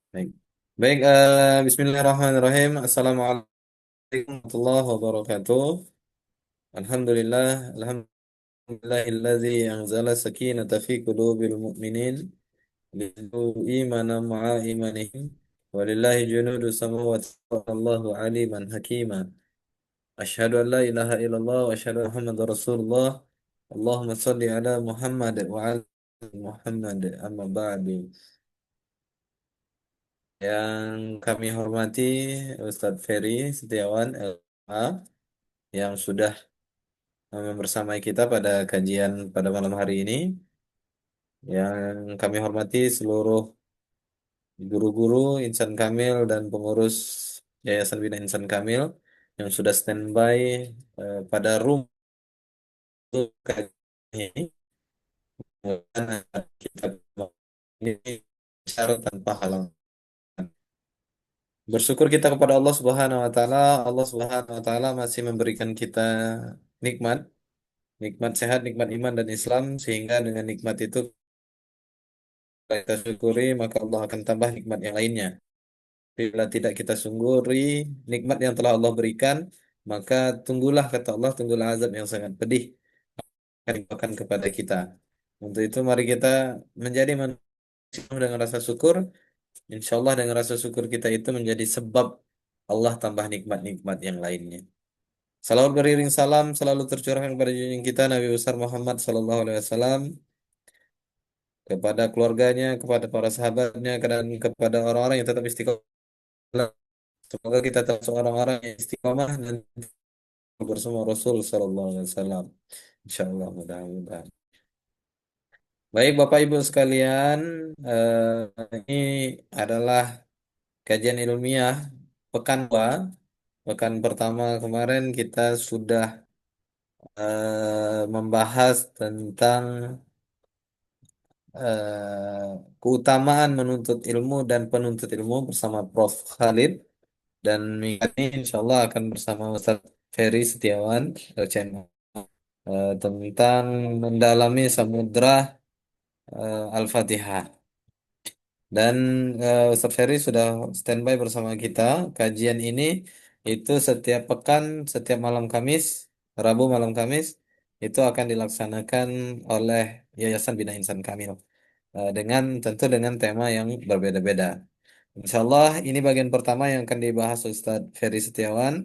Baik. Baik, Bismillahirrahmanirrahim. Assalamualaikum warahmatullahi wabarakatuh. Alhamdulillah, alhamdulillahilladzi anzala sakinata fi qulubil mu'minin liyazdadu imanan ma'a imanihim. Walillahi junudu samawati wallahu aliman hakima. Asyhadu an la ilaha illallah wa asyhadu anna Muhammadar Rasulullah. Allahumma salli ala Muhammad wa ala Muhammad amma ba'du. Yang kami hormati Ustadz Ferry Setiawan LA yang sudah bersama kita pada kajian pada malam hari ini. Yang kami hormati seluruh guru-guru Insan Kamil dan pengurus Yayasan Bina Insan Kamil yang sudah standby pada room untuk kajian ini. Mudah-mudahan kita ini bicara tanpa halangan. Bersyukur kita kepada Allah Subhanahu wa taala. Allah Subhanahu wa taala masih memberikan kita nikmat, nikmat sehat, nikmat iman dan Islam sehingga dengan nikmat itu kita syukuri maka Allah akan tambah nikmat yang lainnya. Bila tidak kita syukuri nikmat yang telah Allah berikan, maka tunggulah kata Allah, tunggulah azab yang sangat pedih akan diberikan kepada kita. Untuk itu mari kita menjadi manusia dengan rasa syukur. Insya Allah dengan rasa syukur kita itu menjadi sebab Allah tambah nikmat-nikmat yang lainnya. Salawat beriring salam selalu tercurahkan kepada junjungan kita Nabi besar Muhammad sallallahu alaihi wasallam, kepada keluarganya, kepada para sahabatnya, dan kepada orang-orang yang tetap istiqomah. Semoga kita termasuk orang-orang yang istiqomah dan bersama Rasul sallallahu alaihi wasallam. Insyaallah mudah-mudahan. Baik Bapak Ibu sekalian, ini adalah kajian ilmiah pekan 2. Pekan pertama kemarin kita sudah membahas tentang keutamaan menuntut ilmu dan penuntut ilmu bersama Prof. Khalid, dan minggu ini insya Allah akan bersama Ustaz Ferry Setiawan LCMA, tentang mendalami samudra Al-Fatihah. Dan Ustaz Ferry sudah standby bersama kita. Kajian ini itu setiap pekan, setiap malam Kamis, Rabu malam Kamis, itu akan dilaksanakan oleh Yayasan Bina Insan Kamil. Dengan tentu dengan tema yang berbeda-beda. Insya Allah ini bagian pertama yang akan dibahas Ustadz Ferry Setiawan,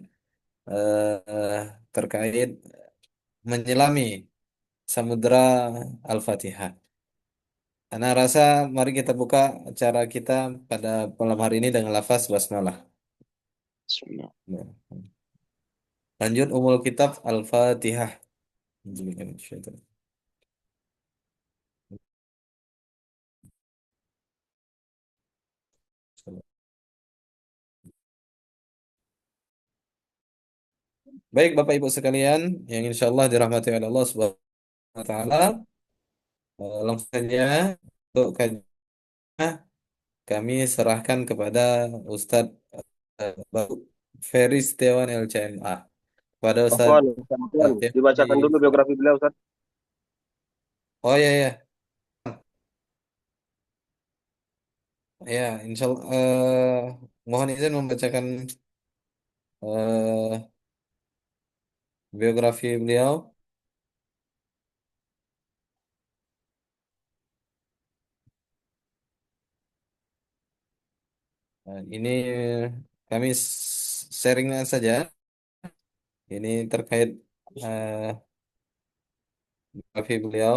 eh, terkait menyelami Samudra Al-Fatihah. Ana rasa mari kita buka acara kita pada malam hari ini dengan lafaz basmalah. Bismillah. Lanjut umul kitab Al-Fatihah. Baik Bapak Ibu sekalian yang insya Allah dirahmati oleh Allah Subhanahu wa taala, langsung saja untuk kajian kami serahkan kepada Ustadz Bapak Ferry Setiawan LCMA. Kepada Ustadz Afwan, Afwan. Ferry. Dibacakan dulu biografi beliau, Ustaz. Oh ya ya ya, insya Allah, mohon izin membacakan eh, biografi beliau. Ini kami sharing saja. Ini terkait biografi beliau.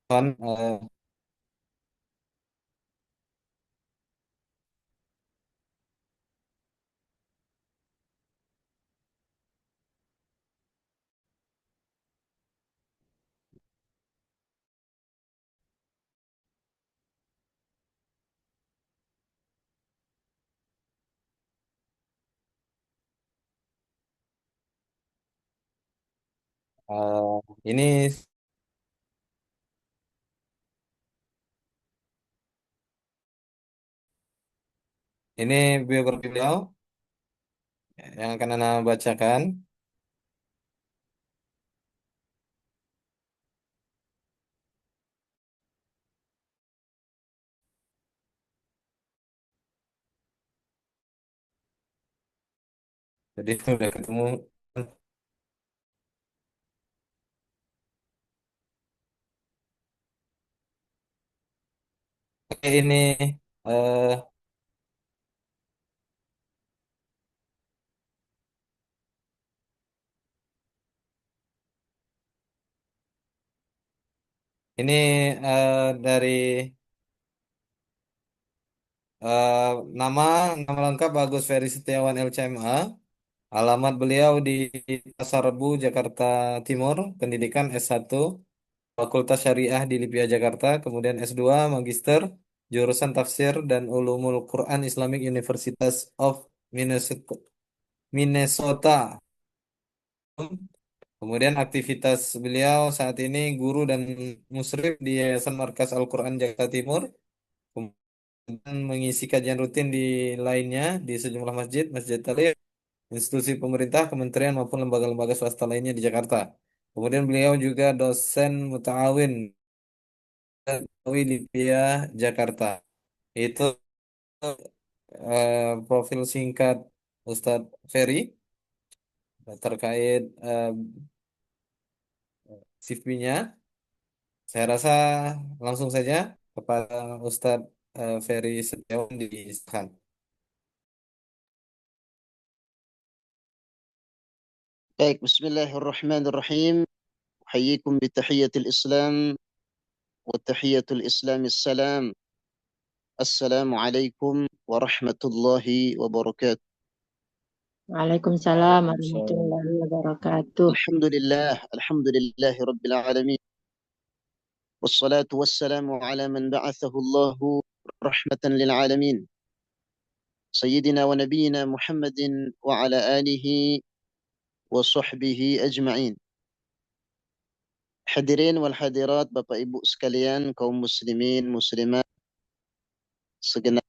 Mohon, Eh, ini ini biografi beliau yang akan Anda bacakan. Jadi sudah ketemu. Oke, eh, ini dari eh, nama nama lengkap Agus Ferry Setiawan LCMA. Alamat beliau di Pasar Rebo, Jakarta Timur. Pendidikan S1, Fakultas Syariah di Lipia, Jakarta. Kemudian S2, Magister, jurusan Tafsir dan Ulumul Quran Islamic Universitas of Minnesota. Minnesota. Kemudian aktivitas beliau saat ini guru dan musyrif di Yayasan Markas Al-Quran Jakarta Timur. Kemudian mengisi kajian rutin di lainnya di sejumlah masjid, masjid talim, institusi pemerintah, kementerian maupun lembaga-lembaga swasta lainnya di Jakarta. Kemudian beliau juga dosen muta'awin di Lipia, Jakarta. Itu profil singkat Ustadz Ferry terkait CV-nya. Saya rasa langsung saja kepada Ustadz Ferry Setiawan disahkan. Baik, Bismillahirrahmanirrahim. Uhayyikum bitahiyatil Islam wa tahiyatul Islam assalam. Assalamualaikum warahmatullahi wabarakatuh. Waalaikumsalam Waalaikumsalam. warahmatullahi wabarakatuh. Alhamdulillahi rabbil alamin. Wassalatu wassalamu ala man ba'athahu Allahu rahmatan lil alamin. Sayyidina wa nabiyyina Muhammadin wa ala alihi wa sahbihi ajma'in. Hadirin wal hadirat, Bapak Ibu sekalian, kaum muslimin, muslimat, segenap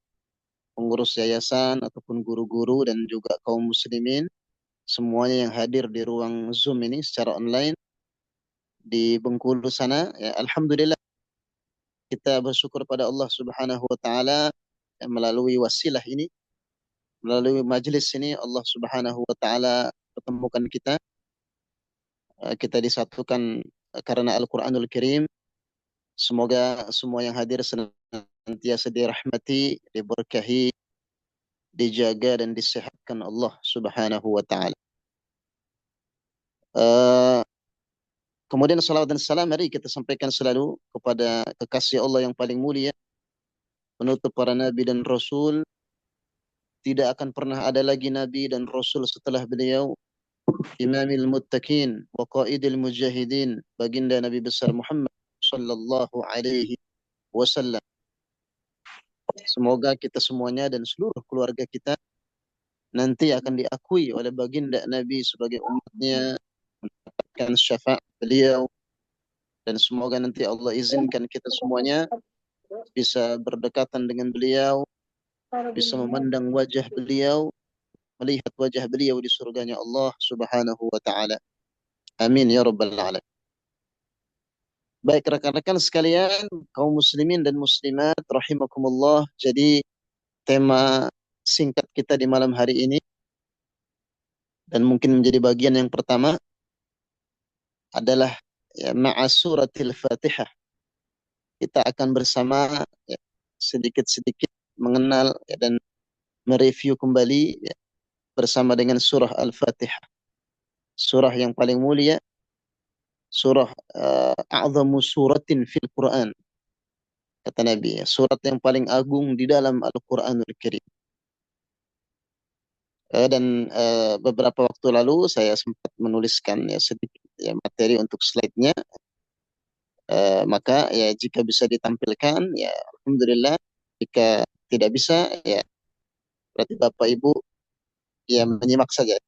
pengurus yayasan ataupun guru-guru dan juga kaum muslimin semuanya yang hadir di ruang Zoom ini secara online di Bengkulu sana, ya, alhamdulillah kita bersyukur pada Allah Subhanahu wa taala, ya, melalui wasilah ini, melalui majelis ini Allah Subhanahu wa taala pertemukan kita, kita disatukan karena Al-Qur'anul Karim. Semoga semua yang hadir senantiasa dirahmati, diberkahi, dijaga dan disehatkan Allah Subhanahu wa taala. Uh, Kemudian salawat dan salam mari kita sampaikan selalu kepada kekasih Allah yang paling mulia, penutup para nabi dan rasul. Tidak akan pernah ada lagi nabi dan rasul setelah beliau, imamil muttaqin wa qaidil mujahidin, baginda Nabi besar Muhammad sallallahu alaihi wasallam. Semoga kita semuanya dan seluruh keluarga kita nanti akan diakui oleh baginda Nabi sebagai umatnya, mendapatkan syafaat beliau, dan semoga nanti Allah izinkan kita semuanya bisa berdekatan dengan beliau, bisa memandang wajah beliau, melihat wajah beliau di surganya Allah Subhanahu wa taala. Amin ya rabbal alamin. Baik rekan-rekan sekalian, kaum muslimin dan muslimat rahimakumullah. Jadi tema singkat kita di malam hari ini dan mungkin menjadi bagian yang pertama adalah, ya, ma'a suratil Fatihah. Kita akan bersama, ya, sedikit-sedikit mengenal, ya, dan mereview kembali, ya, bersama dengan surah Al-Fatihah. Surah yang paling mulia, surah a'zamu suratin fil Quran, kata Nabi, ya, surat yang paling agung di dalam Al-Quranul Karim. Dan beberapa waktu lalu saya sempat menuliskan, ya, sedikit, ya, materi untuk slide-nya. Maka ya jika bisa ditampilkan, ya alhamdulillah. Jika tidak bisa, ya berarti Bapak Ibu ya menyimak saja.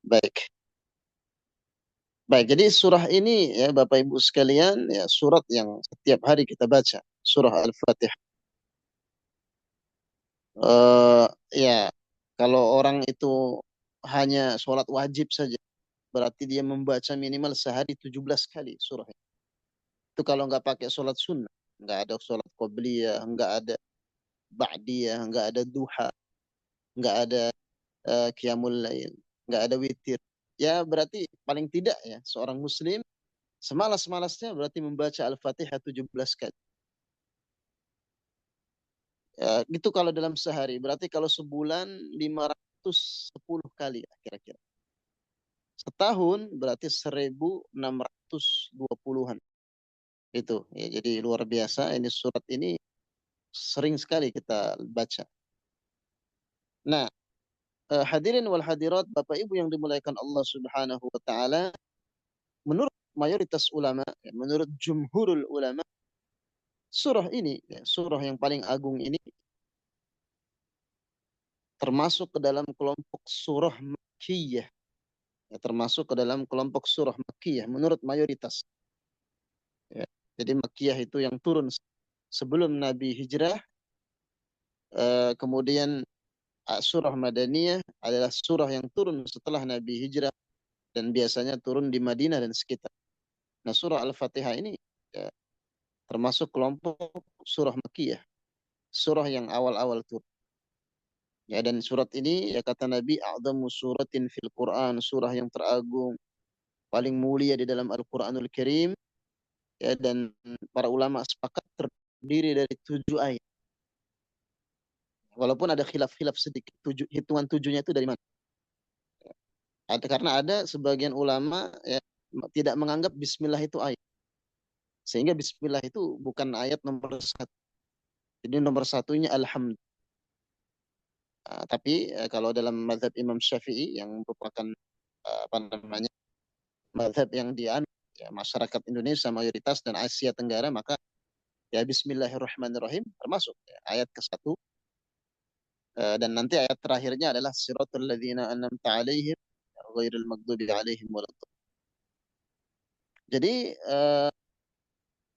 Baik. Baik, jadi surah ini ya Bapak Ibu sekalian ya surat yang setiap hari kita baca, surah Al-Fatihah. Eh ya, kalau orang itu hanya sholat wajib saja, berarti dia membaca minimal sehari 17 kali surah. Itu kalau nggak pakai sholat sunnah, nggak ada sholat qobliyah, nggak ada ba'diyah, nggak ada duha, nggak ada qiyamul lail, nggak ada witir. Ya berarti paling tidak ya seorang muslim semalas-malasnya berarti membaca Al-Fatihah 17 kali. Ya, itu kalau dalam sehari. Berarti kalau sebulan 510 kali ya, kira-kira. Setahun berarti 1620-an. Itu ya, jadi luar biasa ini surat ini sering sekali kita baca. Nah, hadirin wal hadirat Bapak Ibu yang dimuliakan Allah Subhanahu wa taala, menurut mayoritas ulama, ya, menurut jumhurul ulama, surah ini, ya, surah yang paling agung ini termasuk ke dalam kelompok surah Makkiyah, ya, termasuk ke dalam kelompok surah Makkiyah menurut mayoritas. Ya. Jadi Makkiyah itu yang turun sebelum Nabi hijrah, kemudian surah Madaniyah adalah surah yang turun setelah Nabi hijrah dan biasanya turun di Madinah dan sekitar. Nah, surah Al-Fatihah ini ya, termasuk kelompok surah Makkiyah, surah yang awal-awal turun. Ya, dan surat ini ya kata Nabi, a'dhamu suratin fil Quran, surah yang teragung, paling mulia di dalam Al-Qur'anul Karim, ya, dan para ulama sepakat terdiri dari 7 ayat. Walaupun ada khilaf-khilaf sedikit, hitungan tujuhnya itu dari mana? Ada karena ada sebagian ulama ya, tidak menganggap Bismillah itu ayat, sehingga Bismillah itu bukan ayat nomor satu. Jadi nomor satunya Alhamdulillah. Tapi kalau dalam mazhab Imam Syafi'i yang merupakan apa namanya mazhab yang dianut ya, masyarakat Indonesia mayoritas dan Asia Tenggara, maka ya Bismillahirrahmanirrahim termasuk ya, ayat ke-1, dan nanti ayat terakhirnya adalah siratal ladzina an'amta 'alaihim ghairil maghdubi 'alaihim waladdallin. Jadi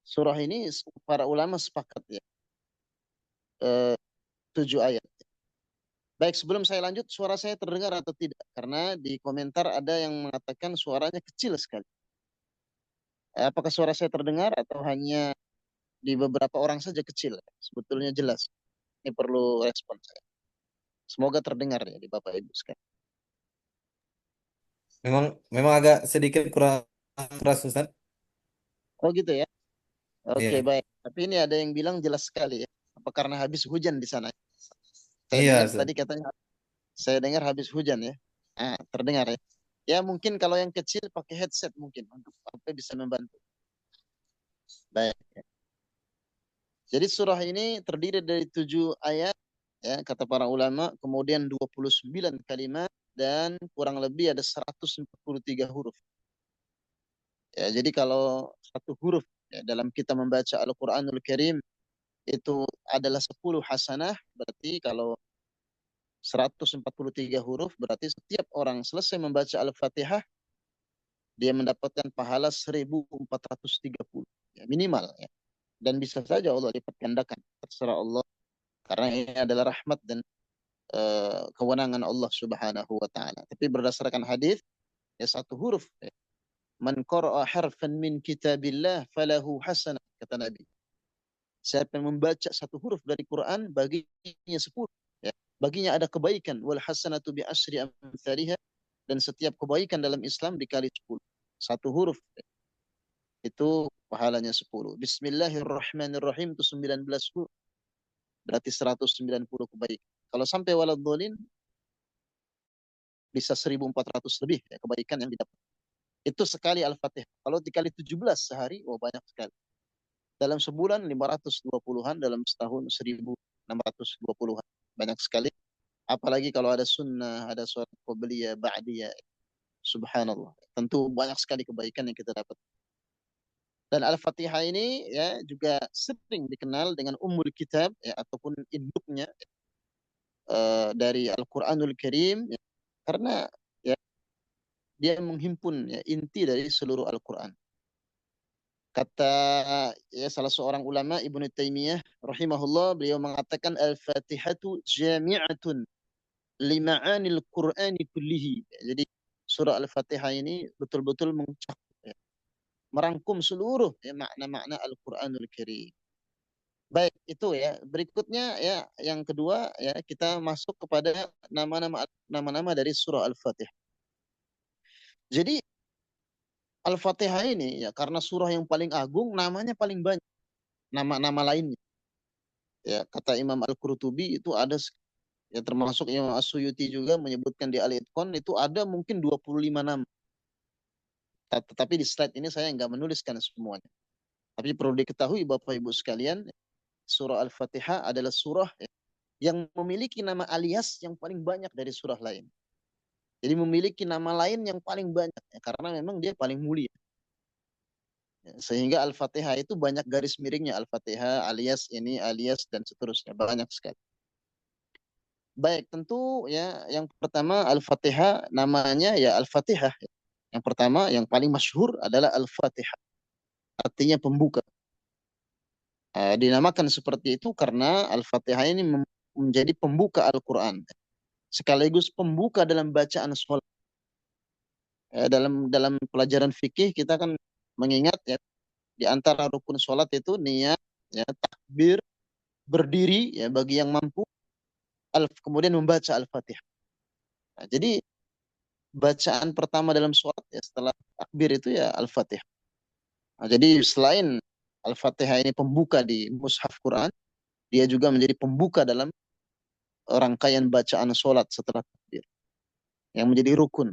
surah ini para ulama sepakat ya, 7 ayat. Baik, sebelum saya lanjut, suara saya terdengar atau tidak? Karena di komentar ada yang mengatakan suaranya kecil sekali. Apakah suara saya terdengar atau hanya di beberapa orang saja kecil? Sebetulnya jelas. Ini perlu respon saya. Semoga terdengar ya di Bapak Ibu sekalian. Memang memang agak sedikit kurang keras Ustaz. Oh gitu ya. Oke, Iya. baik. Tapi ini ada yang bilang jelas sekali ya. Apa karena habis hujan di sana? Saya Iya, dengar Ustaz. tadi katanya, saya dengar habis hujan ya. Terdengar ya. Ya mungkin kalau yang kecil pakai headset mungkin untuk apa bisa membantu. Baik. Jadi surah ini terdiri dari 7 ayat ya kata para ulama, kemudian 29 kalimat dan kurang lebih ada 143 huruf. Ya, jadi kalau satu huruf ya, dalam kita membaca Al-Qur'anul Karim itu adalah 10 hasanah, berarti kalau 143 huruf berarti setiap orang selesai membaca Al-Fatihah dia mendapatkan pahala 1430 ya, minimal ya. Dan bisa saja Allah lipat gandakan, terserah Allah karena ini adalah rahmat dan kewenangan Allah Subhanahu wa taala. Tapi berdasarkan hadis ya satu huruf ya. Man qara'a harfan min kitabillah falahu hasanah kata Nabi. Siapa yang membaca satu huruf dari Quran baginya 10 ya. Baginya ada kebaikan wal hasanatu bi asyri amsalihha dan setiap kebaikan dalam Islam dikali 10. Satu huruf ya. Itu pahalanya 10. Bismillahirrahmanirrahim itu 19 huruf. Berarti 190 kebaikan. Kalau sampai waladhdallin bisa 1400 lebih ya, kebaikan yang didapat. Itu sekali Al-Fatihah. Kalau dikali 17 sehari, oh banyak sekali. Dalam sebulan 520-an, dalam setahun 1620-an. Banyak sekali. Apalagi kalau ada sunnah, ada surat qobliyah, ba'diyah. Subhanallah. Tentu banyak sekali kebaikan yang kita dapat. Dan Al-Fatihah ini ya juga sering dikenal dengan Ummul Kitab ya, ataupun induknya dari Al-Quranul Karim ya, karena ya dia menghimpun ya, inti dari seluruh Al-Quran. Kata ya salah seorang ulama Ibnu Taimiyah rahimahullah, beliau mengatakan Al-Fatihatu jami'atun lima'anil Qur'ani kullihi. Jadi surah Al-Fatihah ini betul-betul mencakup ya, merangkum seluruh ya, makna-makna Al-Qur'anul Karim. Baik, itu ya. Berikutnya ya yang kedua ya kita masuk kepada nama-nama dari surah Al-Fatihah. Jadi Al-Fatihah ini ya karena surah yang paling agung, namanya paling banyak nama-nama lainnya. Ya, kata Imam Al-Qurtubi itu ada ya termasuk Imam As-Suyuti juga menyebutkan di Al-Itqan itu ada mungkin 25 nama. Tetapi di slide ini saya nggak menuliskan semuanya. Tapi perlu diketahui Bapak Ibu sekalian, surah Al-Fatihah adalah surah yang memiliki nama alias yang paling banyak dari surah lain. Jadi memiliki nama lain yang paling banyak ya, karena memang dia paling mulia. Ya, sehingga Al-Fatihah itu banyak garis miringnya. Al-Fatihah alias ini alias dan seterusnya banyak sekali. Baik, tentu ya yang pertama Al-Fatihah namanya ya Al-Fatihah. Yang pertama yang paling masyhur adalah Al-Fatihah. Artinya pembuka. Dinamakan seperti itu karena Al-Fatihah ini menjadi pembuka Al-Quran. Sekaligus pembuka dalam bacaan sholat. Dalam pelajaran fikih kita kan mengingat ya di antara rukun sholat itu niat, ya, takbir, berdiri ya bagi yang mampu, kemudian membaca Al-Fatihah. Nah, jadi bacaan pertama dalam sholat ya setelah takbir itu ya Al-Fatihah. Nah, jadi selain Al-Fatihah ini pembuka di mushaf Quran, dia juga menjadi pembuka dalam rangkaian bacaan sholat setelah takbir yang menjadi rukun.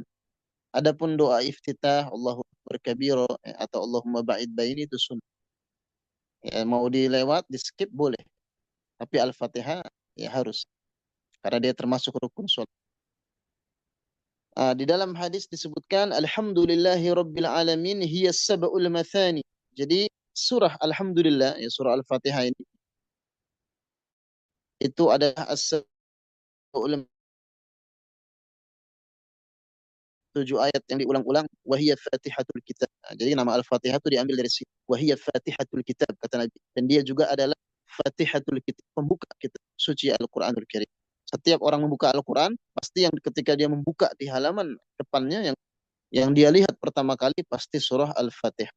Adapun doa iftitah Allahu Akbar kabira atau Allahumma ba'id baini itu sunnah. Ya, mau dilewat, di skip boleh. Tapi Al-Fatihah ya harus karena dia termasuk rukun sholat. Di dalam hadis disebutkan Alhamdulillahi Rabbil Alamin hiya sab'ul mathani. Jadi surah Alhamdulillah ya surah Al-Fatihah ini itu adalah as-sab'ul 7 ayat yang diulang-ulang wahiyya fatihatul kitab. Nah, jadi nama Al-Fatihah itu diambil dari sini. Wahiyya fatihatul kitab kata Nabi. Dan dia juga adalah fatihatul kitab, pembuka kitab suci Al-Qur'anul Karim. Setiap orang membuka Al-Qur'an, pasti yang ketika dia membuka di halaman depannya yang dia lihat pertama kali pasti surah Al-Fatihah.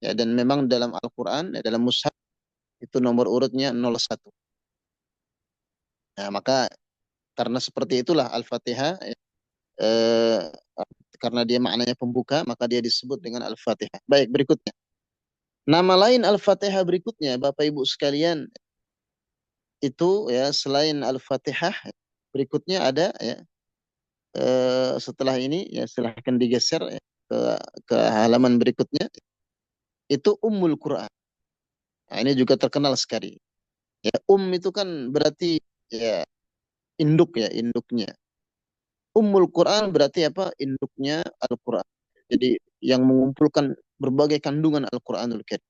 Ya, dan memang dalam Al-Qur'an, ya, dalam mushaf itu nomor urutnya 01. Nah, maka karena seperti itulah Al-Fatihah eh, karena dia maknanya pembuka, maka dia disebut dengan Al-Fatihah. Baik, berikutnya. Nama lain Al-Fatihah berikutnya, Bapak Ibu sekalian, itu ya selain Al-Fatihah, berikutnya ada ya setelah ini ya silahkan digeser ya, ke halaman berikutnya, itu Ummul Quran. Nah, ini juga terkenal sekali. Ya, itu kan berarti ya induk ya, induknya. Ummul Quran berarti apa? Induknya Al-Quran. Jadi yang mengumpulkan berbagai kandungan Al-Quranul Karim.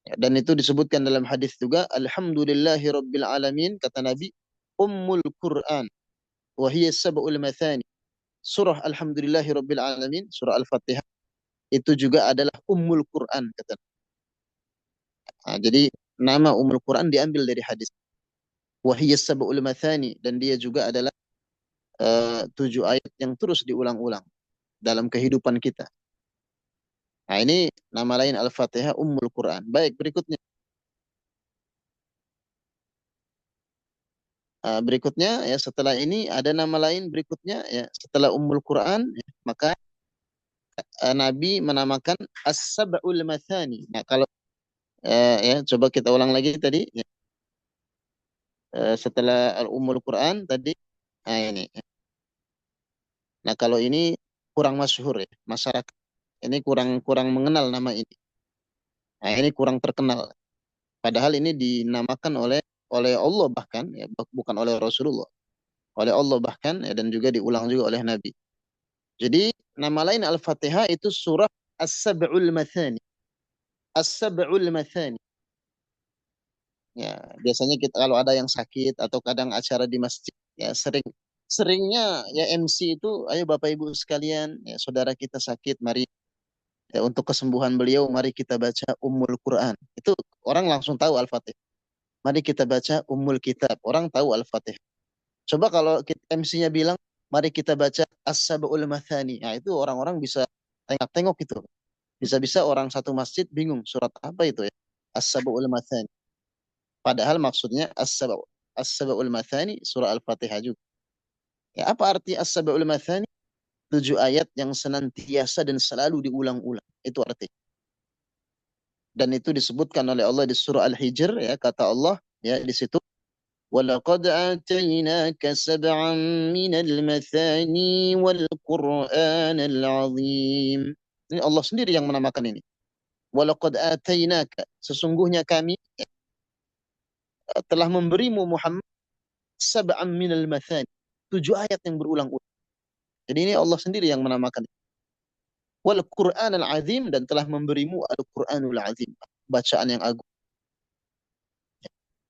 Ya, dan itu disebutkan dalam hadis juga, Alhamdulillahi Rabbil Alamin, kata Nabi, Ummul Quran, wahiyya sab'ul mathani. Surah Alhamdulillahi Rabbil Alamin, surah Al-Fatihah, itu juga adalah Ummul Quran, kata Nabi. Nah, jadi nama Ummul Quran diambil dari hadis. Wahiyya sab'ul mathani, dan dia juga adalah 7 ayat yang terus diulang-ulang dalam kehidupan kita. Nah, ini nama lain Al-Fatihah Ummul Quran. Baik, berikutnya. Berikutnya ya setelah ini ada nama lain berikutnya ya setelah Ummul Quran ya, maka Nabi menamakan As-Sab'ul Mathani. Nah, kalau ya coba kita ulang lagi tadi ya, setelah Ummul Quran tadi nah ini. Nah, kalau ini kurang masyhur ya masyarakat. Ini kurang kurang mengenal nama ini. Nah, ini kurang terkenal. Padahal ini dinamakan oleh oleh Allah bahkan ya bukan oleh Rasulullah. Oleh Allah bahkan ya, dan juga diulang juga oleh Nabi. Jadi nama lain Al-Fatihah itu surah As-Sab'ul Mathani. As-Sab'ul Mathani. Ya, biasanya kita kalau ada yang sakit atau kadang acara di masjid ya sering seringnya ya MC itu, ayo Bapak Ibu sekalian, ya saudara kita sakit, mari ya, untuk kesembuhan beliau, mari kita baca Ummul Quran. Itu orang langsung tahu Al-Fatihah. Mari kita baca Ummul Kitab, orang tahu Al-Fatihah. Coba kalau MC-nya bilang, mari kita baca As-Sab'ul Mathani. Nah, itu orang-orang bisa tengok-tengok itu. Bisa-bisa orang satu masjid bingung surat apa itu ya. As-Sab'ul Mathani. Padahal maksudnya As-Sab'ul Mathani surah Al-Fatihah juga. Ya, apa arti As-Sab'ul Mathani? 7 ayat yang senantiasa dan selalu diulang-ulang. Itu arti. Dan itu disebutkan oleh Allah di surah Al-Hijr, ya, kata Allah ya di situ, وَلَقَدْ آتَيْنَاكَ سَبْعًا مِنَ الْمَثَانِي وَالْقُرْآنَ الْعَظِيمِ. Ini Allah sendiri yang menamakan ini. وَلَقَدْ آتَيْنَاكَ, sesungguhnya kami telah memberimu Muhammad sab'an minal mathani, 7 ayat yang berulang-ulang. Jadi ini Allah sendiri yang menamakan. Wal Qur'an al-azim, dan telah memberimu Al-Qur'anul azim, bacaan yang agung.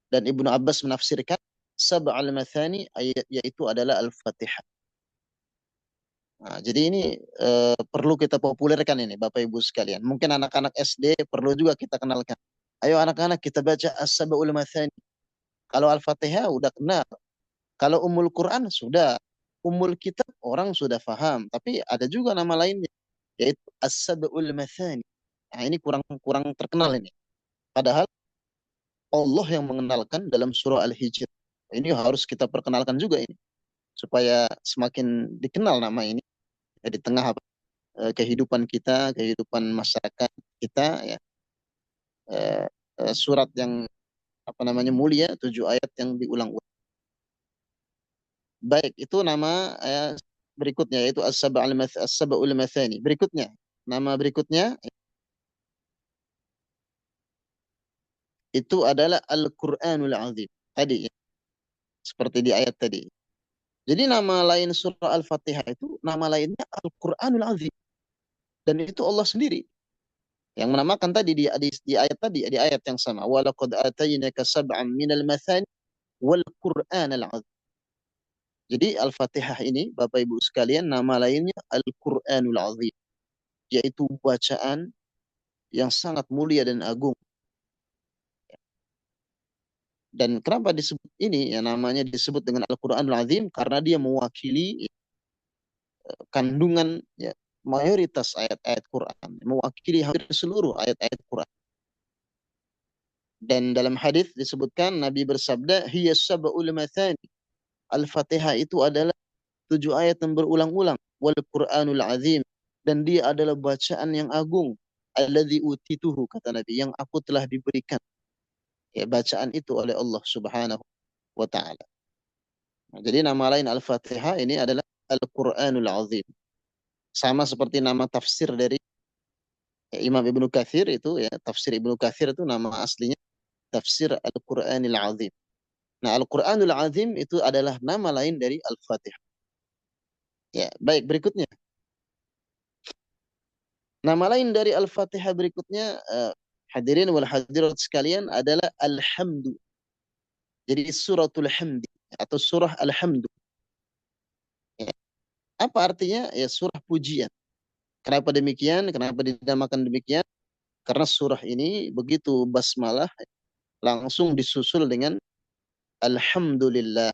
Dan Ibnu Abbas menafsirkan sab'al mathani yaitu adalah Al-Fatihah. Nah, jadi ini perlu kita populerkan ini Bapak Ibu sekalian. Mungkin anak-anak SD perlu juga kita kenalkan. Ayo anak-anak kita baca As-Sab'ul Mathani. Kalau Al-Fatihah udah kenal. Kalau Ummul Quran sudah. Ummul Kitab orang sudah paham. Tapi ada juga nama lainnya, yaitu As-Sab'ul Mathani. Nah, ini kurang kurang terkenal ini. Padahal Allah yang mengenalkan dalam surah Al-Hijr. Ini harus kita perkenalkan juga ini. Supaya semakin dikenal nama ini ya, di tengah kehidupan kita, kehidupan masyarakat kita ya. Surat yang apa namanya mulia, 7 ayat yang diulang-ulang. Baik, itu nama berikutnya yaitu As-Sab'ul Mathani. Berikutnya, nama berikutnya itu adalah Al-Qur'anul Azim. Tadi ya, seperti di ayat tadi. Jadi nama lain surah Al-Fatihah itu nama lainnya Al-Qur'anul Azim. Dan itu Allah sendiri yang menamakan tadi di ayat tadi, di ayat yang sama. Wa laqad atainaka sab'an minal mathani wal Qur'anal Azim. Jadi Al-Fatihah ini Bapak Ibu sekalian nama lainnya Al-Qur'anul Azim, yaitu bacaan yang sangat mulia dan agung. Dan kenapa disebut ini ya, namanya disebut dengan Al-Qur'anul Azim karena dia mewakili kandungan ya, mayoritas ayat-ayat Quran, mewakili hampir seluruh ayat-ayat Quran. Dan dalam hadis disebutkan Nabi bersabda, hiya sab'ul mathani. Al-Fatihah itu adalah 7 ayat yang berulang-ulang. Wal Qur'anul Azim, dan dia adalah bacaan yang agung. Alladzi utituhu, kata Nabi, yang aku telah diberikan ya bacaan itu oleh Allah Subhanahu wa taala. Nah, jadi nama lain Al-Fatihah ini adalah Al-Qur'anul Azim. Sama seperti nama tafsir dari ya, Imam Ibnu Katsir itu ya, tafsir Ibnu Katsir itu nama aslinya tafsir Al-Qur'anil Azim. Nah, Al-Qur'anul Azim itu adalah nama lain dari Al-Fatihah. Ya, baik, berikutnya. Nama lain dari Al-Fatihah berikutnya, hadirin wal hadirat sekalian, adalah Alhamdu. Jadi suratul Hamdi atau surah Alhamdu. Ya. Apa artinya? Ya, surah pujian. Kenapa demikian? Kenapa dinamakan demikian? Karena surah ini begitu basmalah langsung disusul dengan Alhamdulillah.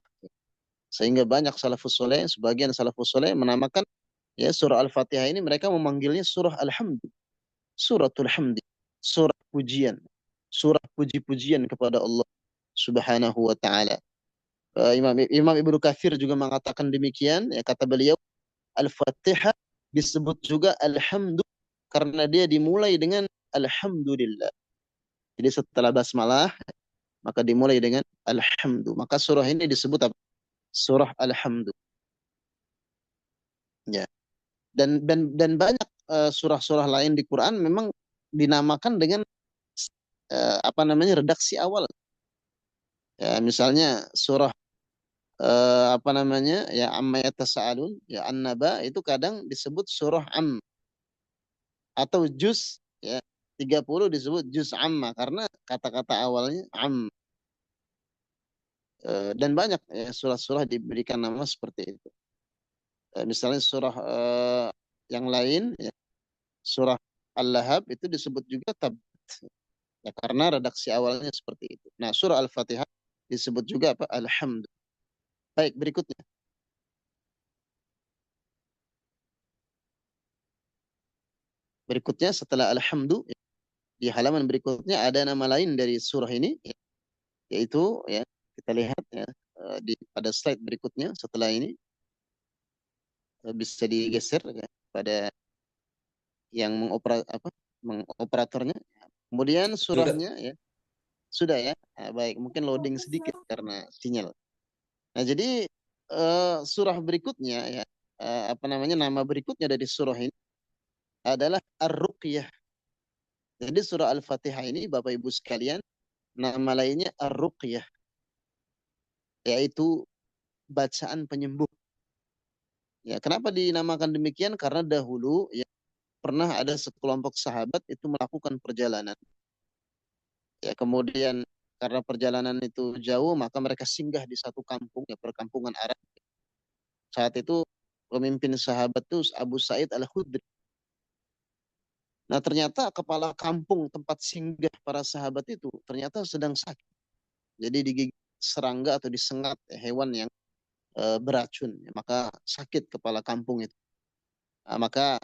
Sehingga banyak salafus soleh, sebagian salafus soleh menamakan ya surah Al-Fatihah ini, mereka memanggilnya surah Alhamdu. Suratul Hamdi. Surah pujian. Surah puji-pujian kepada Allah Subhanahu wa taala. Imam Ibnu Katsir juga mengatakan demikian, ya, kata beliau, Al-Fatihah disebut juga Alhamdu karena dia dimulai dengan Alhamdulillah. Jadi setelah basmalah maka dimulai dengan Alhamdu. Maka surah ini disebut apa? Surah Alhamdu. Ya. Dan banyak surah-surah lain di Quran memang dinamakan dengan apa namanya redaksi awal. Ya, misalnya surah apa namanya ya amma yatasaalun ya an-naba itu kadang disebut surah atau juz ya 30 disebut juz amma karena kata-kata awalnya Dan banyak ya, surah-surah diberikan nama seperti itu. Misalnya surah yang lain, ya, surah Al-Lahab itu disebut juga Tabbat. Ya, karena redaksi awalnya seperti itu. Nah, surah Al-Fatihah disebut juga apa? Alhamdulillah. Baik, berikutnya. Berikutnya setelah Alhamdulillah, di halaman berikutnya ada nama lain dari surah ini, ya, yaitu ya kita lihat ya di pada slide berikutnya setelah ini bisa digeser ya, pada yang mengoperatornya. Kemudian Sudah. surahnya ya sudah ya. Nah, baik, mungkin loading sedikit karena sinyal. Nah, jadi surah berikutnya ya apa namanya nama berikutnya dari surah ini adalah Ar-Ruqyah. Jadi surah Al-Fatihah ini Bapak Ibu sekalian nama lainnya Ar-Ruqyah, yaitu bacaan penyembuh. Ya, kenapa dinamakan demikian? Karena dahulu ya pernah ada sekelompok sahabat itu melakukan perjalanan. Ya, kemudian karena perjalanan itu jauh, maka mereka singgah di satu kampung, ya perkampungan Arab. Saat itu pemimpin sahabat itu Abu Sa'id Al-Khudri. Nah, ternyata kepala kampung tempat singgah para sahabat itu ternyata sedang sakit. Jadi digigit serangga atau disengat ya, hewan yang beracun. Ya, maka sakit kepala kampung itu. Nah, maka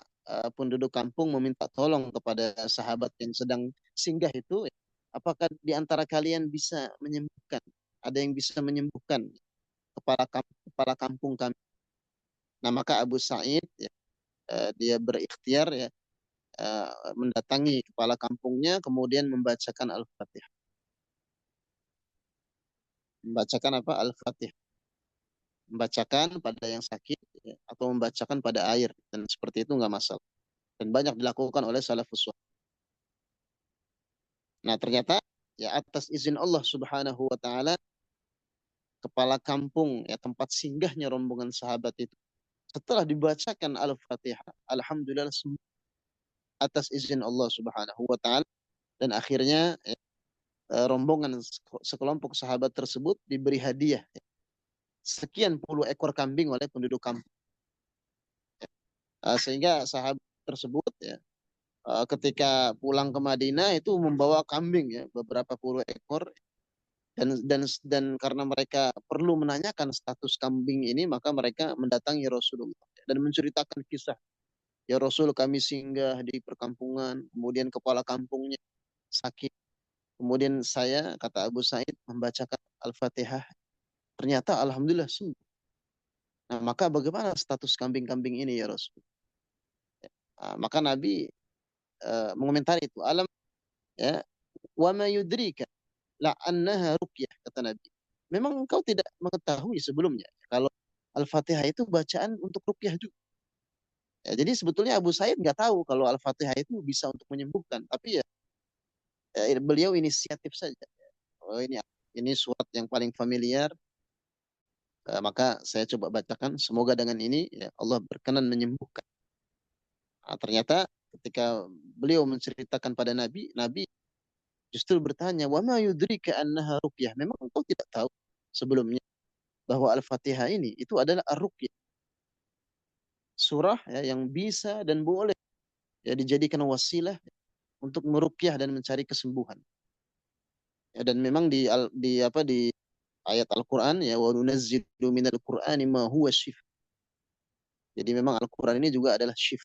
penduduk kampung meminta tolong kepada sahabat yang sedang singgah itu, apakah di antara kalian bisa menyembuhkan? Ada yang bisa menyembuhkan kepala kampung kami. Nah, maka Abu Sa'id ya, dia berikhtiar ya mendatangi kepala kampungnya kemudian membacakan Al-Fatihah. Membacakan apa? Al-Fatihah. Membacakan pada yang sakit ya, atau membacakan pada air dan seperti itu nggak masalah. Dan banyak dilakukan oleh salafus saleh. Nah, ternyata ya atas izin Allah Subhanahu wa taala kepala kampung ya tempat singgahnya rombongan sahabat itu setelah dibacakan Al-Fatihah alhamdulillah sembuh atas izin Allah Subhanahu wa taala dan akhirnya ya, rombongan sekelompok sahabat tersebut diberi hadiah ya, sekian puluh ekor kambing oleh penduduk kampung. Sehingga sahabat tersebut ya ketika pulang ke Madinah itu membawa kambing ya beberapa puluh ekor dan karena mereka perlu menanyakan status kambing ini maka mereka mendatangi Rasulullah dan menceritakan kisah ya Rasul kami singgah di perkampungan kemudian kepala kampungnya sakit kemudian saya kata Abu Said membacakan Al-Fatihah ternyata alhamdulillah sembuh. Nah, maka bagaimana status kambing-kambing ini ya Rasul? Maka Nabi mengomentari itu alam ya wa ma yudrika la annaha ruqyah kata Nabi. Memang engkau tidak mengetahui sebelumnya kalau Al-Fatihah itu bacaan untuk ruqyah juga. Ya, jadi sebetulnya Abu Said nggak tahu kalau Al-Fatihah itu bisa untuk menyembuhkan, tapi ya, beliau inisiatif saja. Oh, ini surat yang paling familiar, maka saya coba bacakan. Semoga dengan ini ya, Allah berkenan menyembuhkan. Nah, ternyata ketika beliau menceritakan pada Nabi, Nabi justru bertanya, "Wa ma yudrika annaha ruqyah?" Memang engkau tidak tahu sebelumnya bahwa Al-Fatihah ini itu adalah ar-ruqyah, surah ya, yang bisa dan boleh ya dijadikan wasilah untuk meruqyah dan mencari kesembuhan. Ya, dan memang di ayat Al-Qur'an ya wa nunazzilu minal Qur'ani ma huwa syifaa. Jadi memang Al-Qur'an ini juga adalah syifa.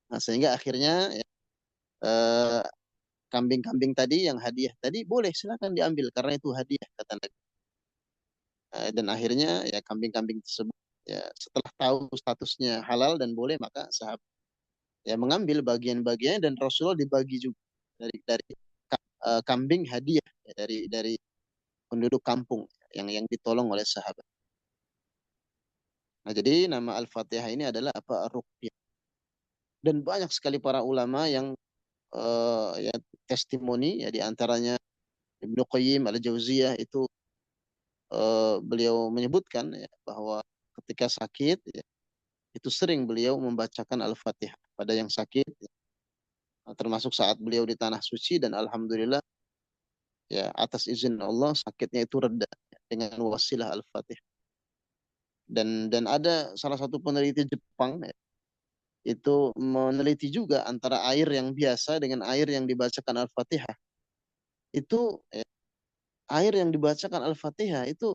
Nah, sehingga akhirnya ya, eh, kambing-kambing tadi yang hadiah tadi boleh silakan diambil karena itu hadiah kata Nabi. Dan akhirnya ya kambing-kambing tersebut ya setelah tahu statusnya halal dan boleh maka sahabat ya mengambil bagian-bagiannya dan Rasulullah dibagi juga dari kambing hadiah ya, dari penduduk kampung yang ditolong oleh sahabat. Nah, jadi nama Al-Fatihah ini adalah apa Ruqyah. Dan banyak sekali para ulama yang ya testimoni ya di antaranya Ibnu Qayyim Al-Jauziyah itu beliau menyebutkan ya, bahwa ketika sakit ya, itu sering beliau membacakan Al-Fatihah pada yang sakit ya, termasuk saat beliau di tanah suci dan alhamdulillah ya atas izin Allah sakitnya itu reda dengan wasilah Al-Fatihah. Dan ada salah satu peneliti Jepang ya, itu meneliti juga antara air yang biasa dengan air yang dibacakan Al-Fatihah. Itu air yang dibacakan Al-Fatihah itu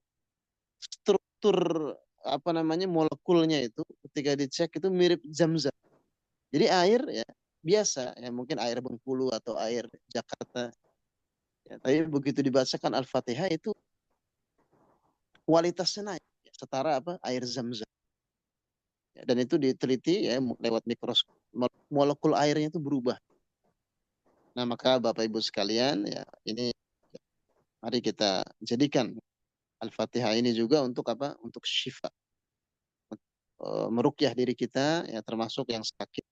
struktur apa namanya molekulnya itu ketika dicek itu mirip Zam-Zam. Jadi air ya biasa ya mungkin air Bengkulu atau air Jakarta. Ya, tapi begitu dibacakan Al-Fatihah itu kualitasnya naik ya, setara apa air Zam-Zam. Ya, dan itu diteliti ya lewat mikroskop molekul airnya itu berubah. Nah, maka Bapak Ibu sekalian ya ini mari kita jadikan Al-Fatihah ini juga untuk apa? Untuk syifa, merukyah diri kita ya termasuk yang sakit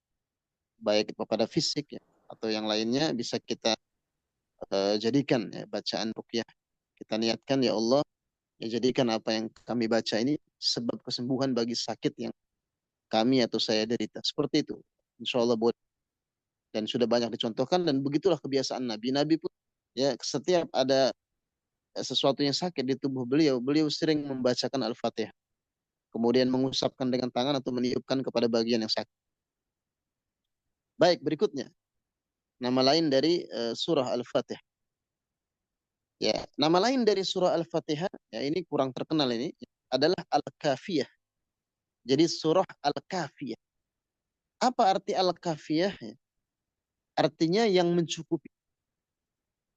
baik kepada fisik ya atau yang lainnya bisa kita jadikan ya bacaan rukyah. Kita niatkan ya Allah ya jadikan apa yang kami baca ini sebab kesembuhan bagi sakit yang kami atau saya derita. Seperti itu. Insya Allah boleh. Dan sudah banyak dicontohkan dan begitulah kebiasaan Nabi. Nabi pun ya setiap ada sesuatu yang sakit di tubuh beliau, beliau sering membacakan Al-Fatihah. Kemudian mengusapkan dengan tangan atau meniupkan kepada bagian yang sakit. Baik, berikutnya. Nama lain dari surah Al-Fatihah. Ya, nama lain dari surah Al-Fatihah, ya ini kurang terkenal ini, adalah Al-Kafiyah. Jadi surah Al-Kafiyah. Apa arti Al-Kafiyah? Artinya yang mencukupi.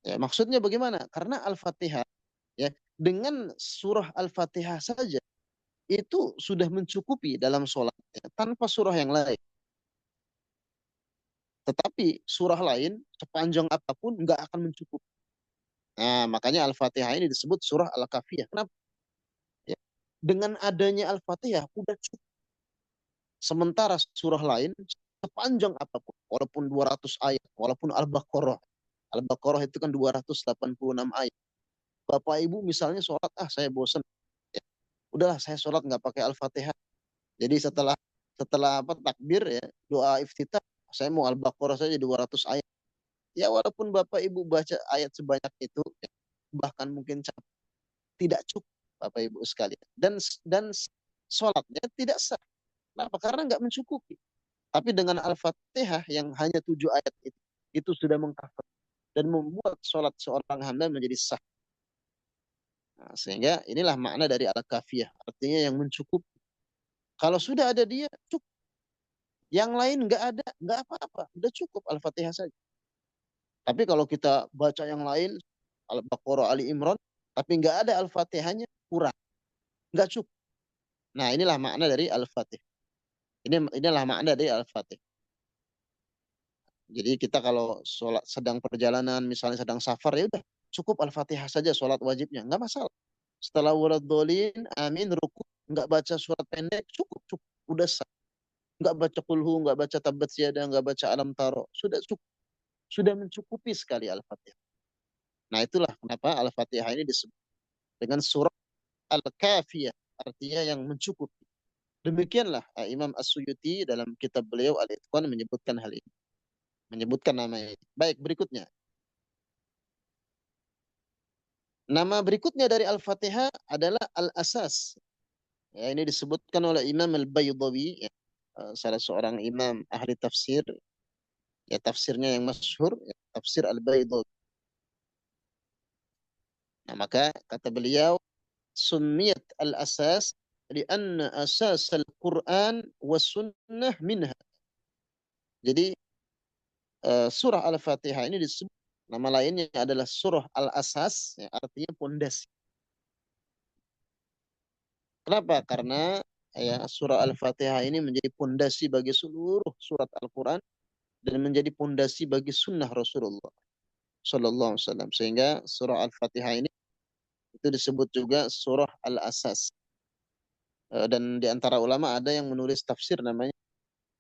Ya, maksudnya bagaimana? Karena Al-Fatihah ya, dengan surah Al-Fatihah saja itu sudah mencukupi dalam sholat ya, tanpa surah yang lain. Tetapi surah lain sepanjang apapun nggak akan mencukupi. Nah, makanya Al-Fatihah ini disebut surah Al-Kafiyah. Kenapa? Ya. Dengan adanya Al-Fatihah udah cukup. Sementara surah lain sepanjang apapun, walaupun 200 ayat, walaupun Al-Baqarah. Al-Baqarah itu kan 286 ayat. Bapak Ibu misalnya sholat, saya bosan. Ya, udahlah saya sholat nggak pakai Al-Fatihah. Jadi setelah setelah apa takbir ya, doa iftitah, saya mau Al-Baqarah saja 200 ayat. Ya walaupun Bapak Ibu baca ayat sebanyak itu, ya, bahkan mungkin tidak cukup Bapak Ibu sekalian. Dan sholatnya tidak sah. Kenapa? Karena nggak mencukupi. Tapi dengan Al-Fatihah yang hanya 7 ayat itu sudah mengcover dan membuat sholat seorang hamba menjadi sah. Nah, sehingga inilah makna dari Al-Kafiyah. Artinya yang mencukupi. Kalau sudah ada dia, cukup. Yang lain nggak ada, nggak apa-apa. Udah cukup Al-Fatihah saja. Tapi kalau kita baca yang lain, Al-Baqarah, Ali Imran, tapi nggak ada Al-Fatihahnya, kurang. Nggak cukup. Nah, inilah makna dari Al-Fatih. Inilah makna dari Al-Fatih. Jadi kita kalau sholat sedang perjalanan, misalnya sedang safar, ya udah cukup Al-Fatihah saja sholat wajibnya, nggak masalah. Setelah waladhdallin, amin, ruku, nggak baca surat pendek, cukup, cukup, udah sah. Nggak baca kulhu, nggak baca tabat siada, nggak baca alam taro, sudah cukup, sudah mencukupi sekali Al-Fatihah. Nah itulah kenapa Al-Fatihah ini disebut dengan surah Al-Kafiyah, artinya yang mencukupi. Demikianlah Imam As-Suyuti dalam kitab beliau Al-Itqan menyebutkan hal ini. Menyebutkan nama ini. Baik, berikutnya. Nama berikutnya dari Al-Fatihah adalah Al-Asas. Ya, ini disebutkan oleh Imam Al-Baydawi, ya, salah seorang imam ahli tafsir. Ya, tafsirnya yang masyhur, ya, tafsir Al-Baydawi. Nah, maka kata beliau, Sunniyat Al-Asas lianna asas Al-Quran wa sunnah minha. Jadi surah Al-Fatihah ini disebut nama lainnya adalah surah Al-Asas, ya, artinya pondasi. Kenapa? Karena ya surah Al-Fatihah ini menjadi pondasi bagi seluruh surat Al-Quran dan menjadi pondasi bagi sunnah Rasulullah Sallallahu Alaihi Wasallam. Sehingga surah Al-Fatihah ini itu disebut juga surah Al-Asas. Dan di antara ulama ada yang menulis tafsir namanya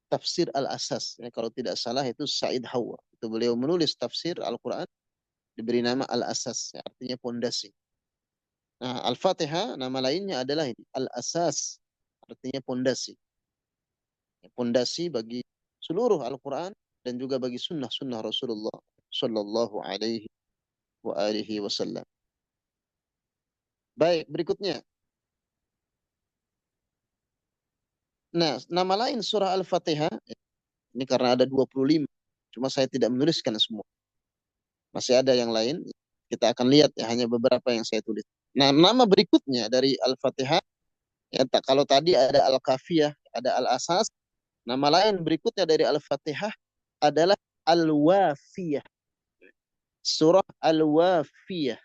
Tafsir Al-Asas. Ya, kalau tidak salah itu Said Hawa. Itu beliau menulis tafsir Al-Quran diberi nama Al-Asas, ya, artinya pondasi. Nah, Al-Fatihah nama lainnya adalah ini, Al-Asas, artinya pondasi. Pondasi bagi seluruh Al-Quran dan juga bagi sunnah-sunnah Rasulullah Sallallahu Alaihi. wa alihi wasallam. Baik, berikutnya. Nah, nama lain surah Al-Fatihah, ini karena ada 25, cuma saya tidak menuliskan semua. Masih ada yang lain, kita akan lihat ya, hanya beberapa yang saya tulis. Nah, nama berikutnya dari Al-Fatihah, ya, kalau tadi ada Al-Kafiyah, ada Al-Asas, nama lain berikutnya dari Al-Fatihah adalah Al-Wafiyah. Surah Al-Wafiyah.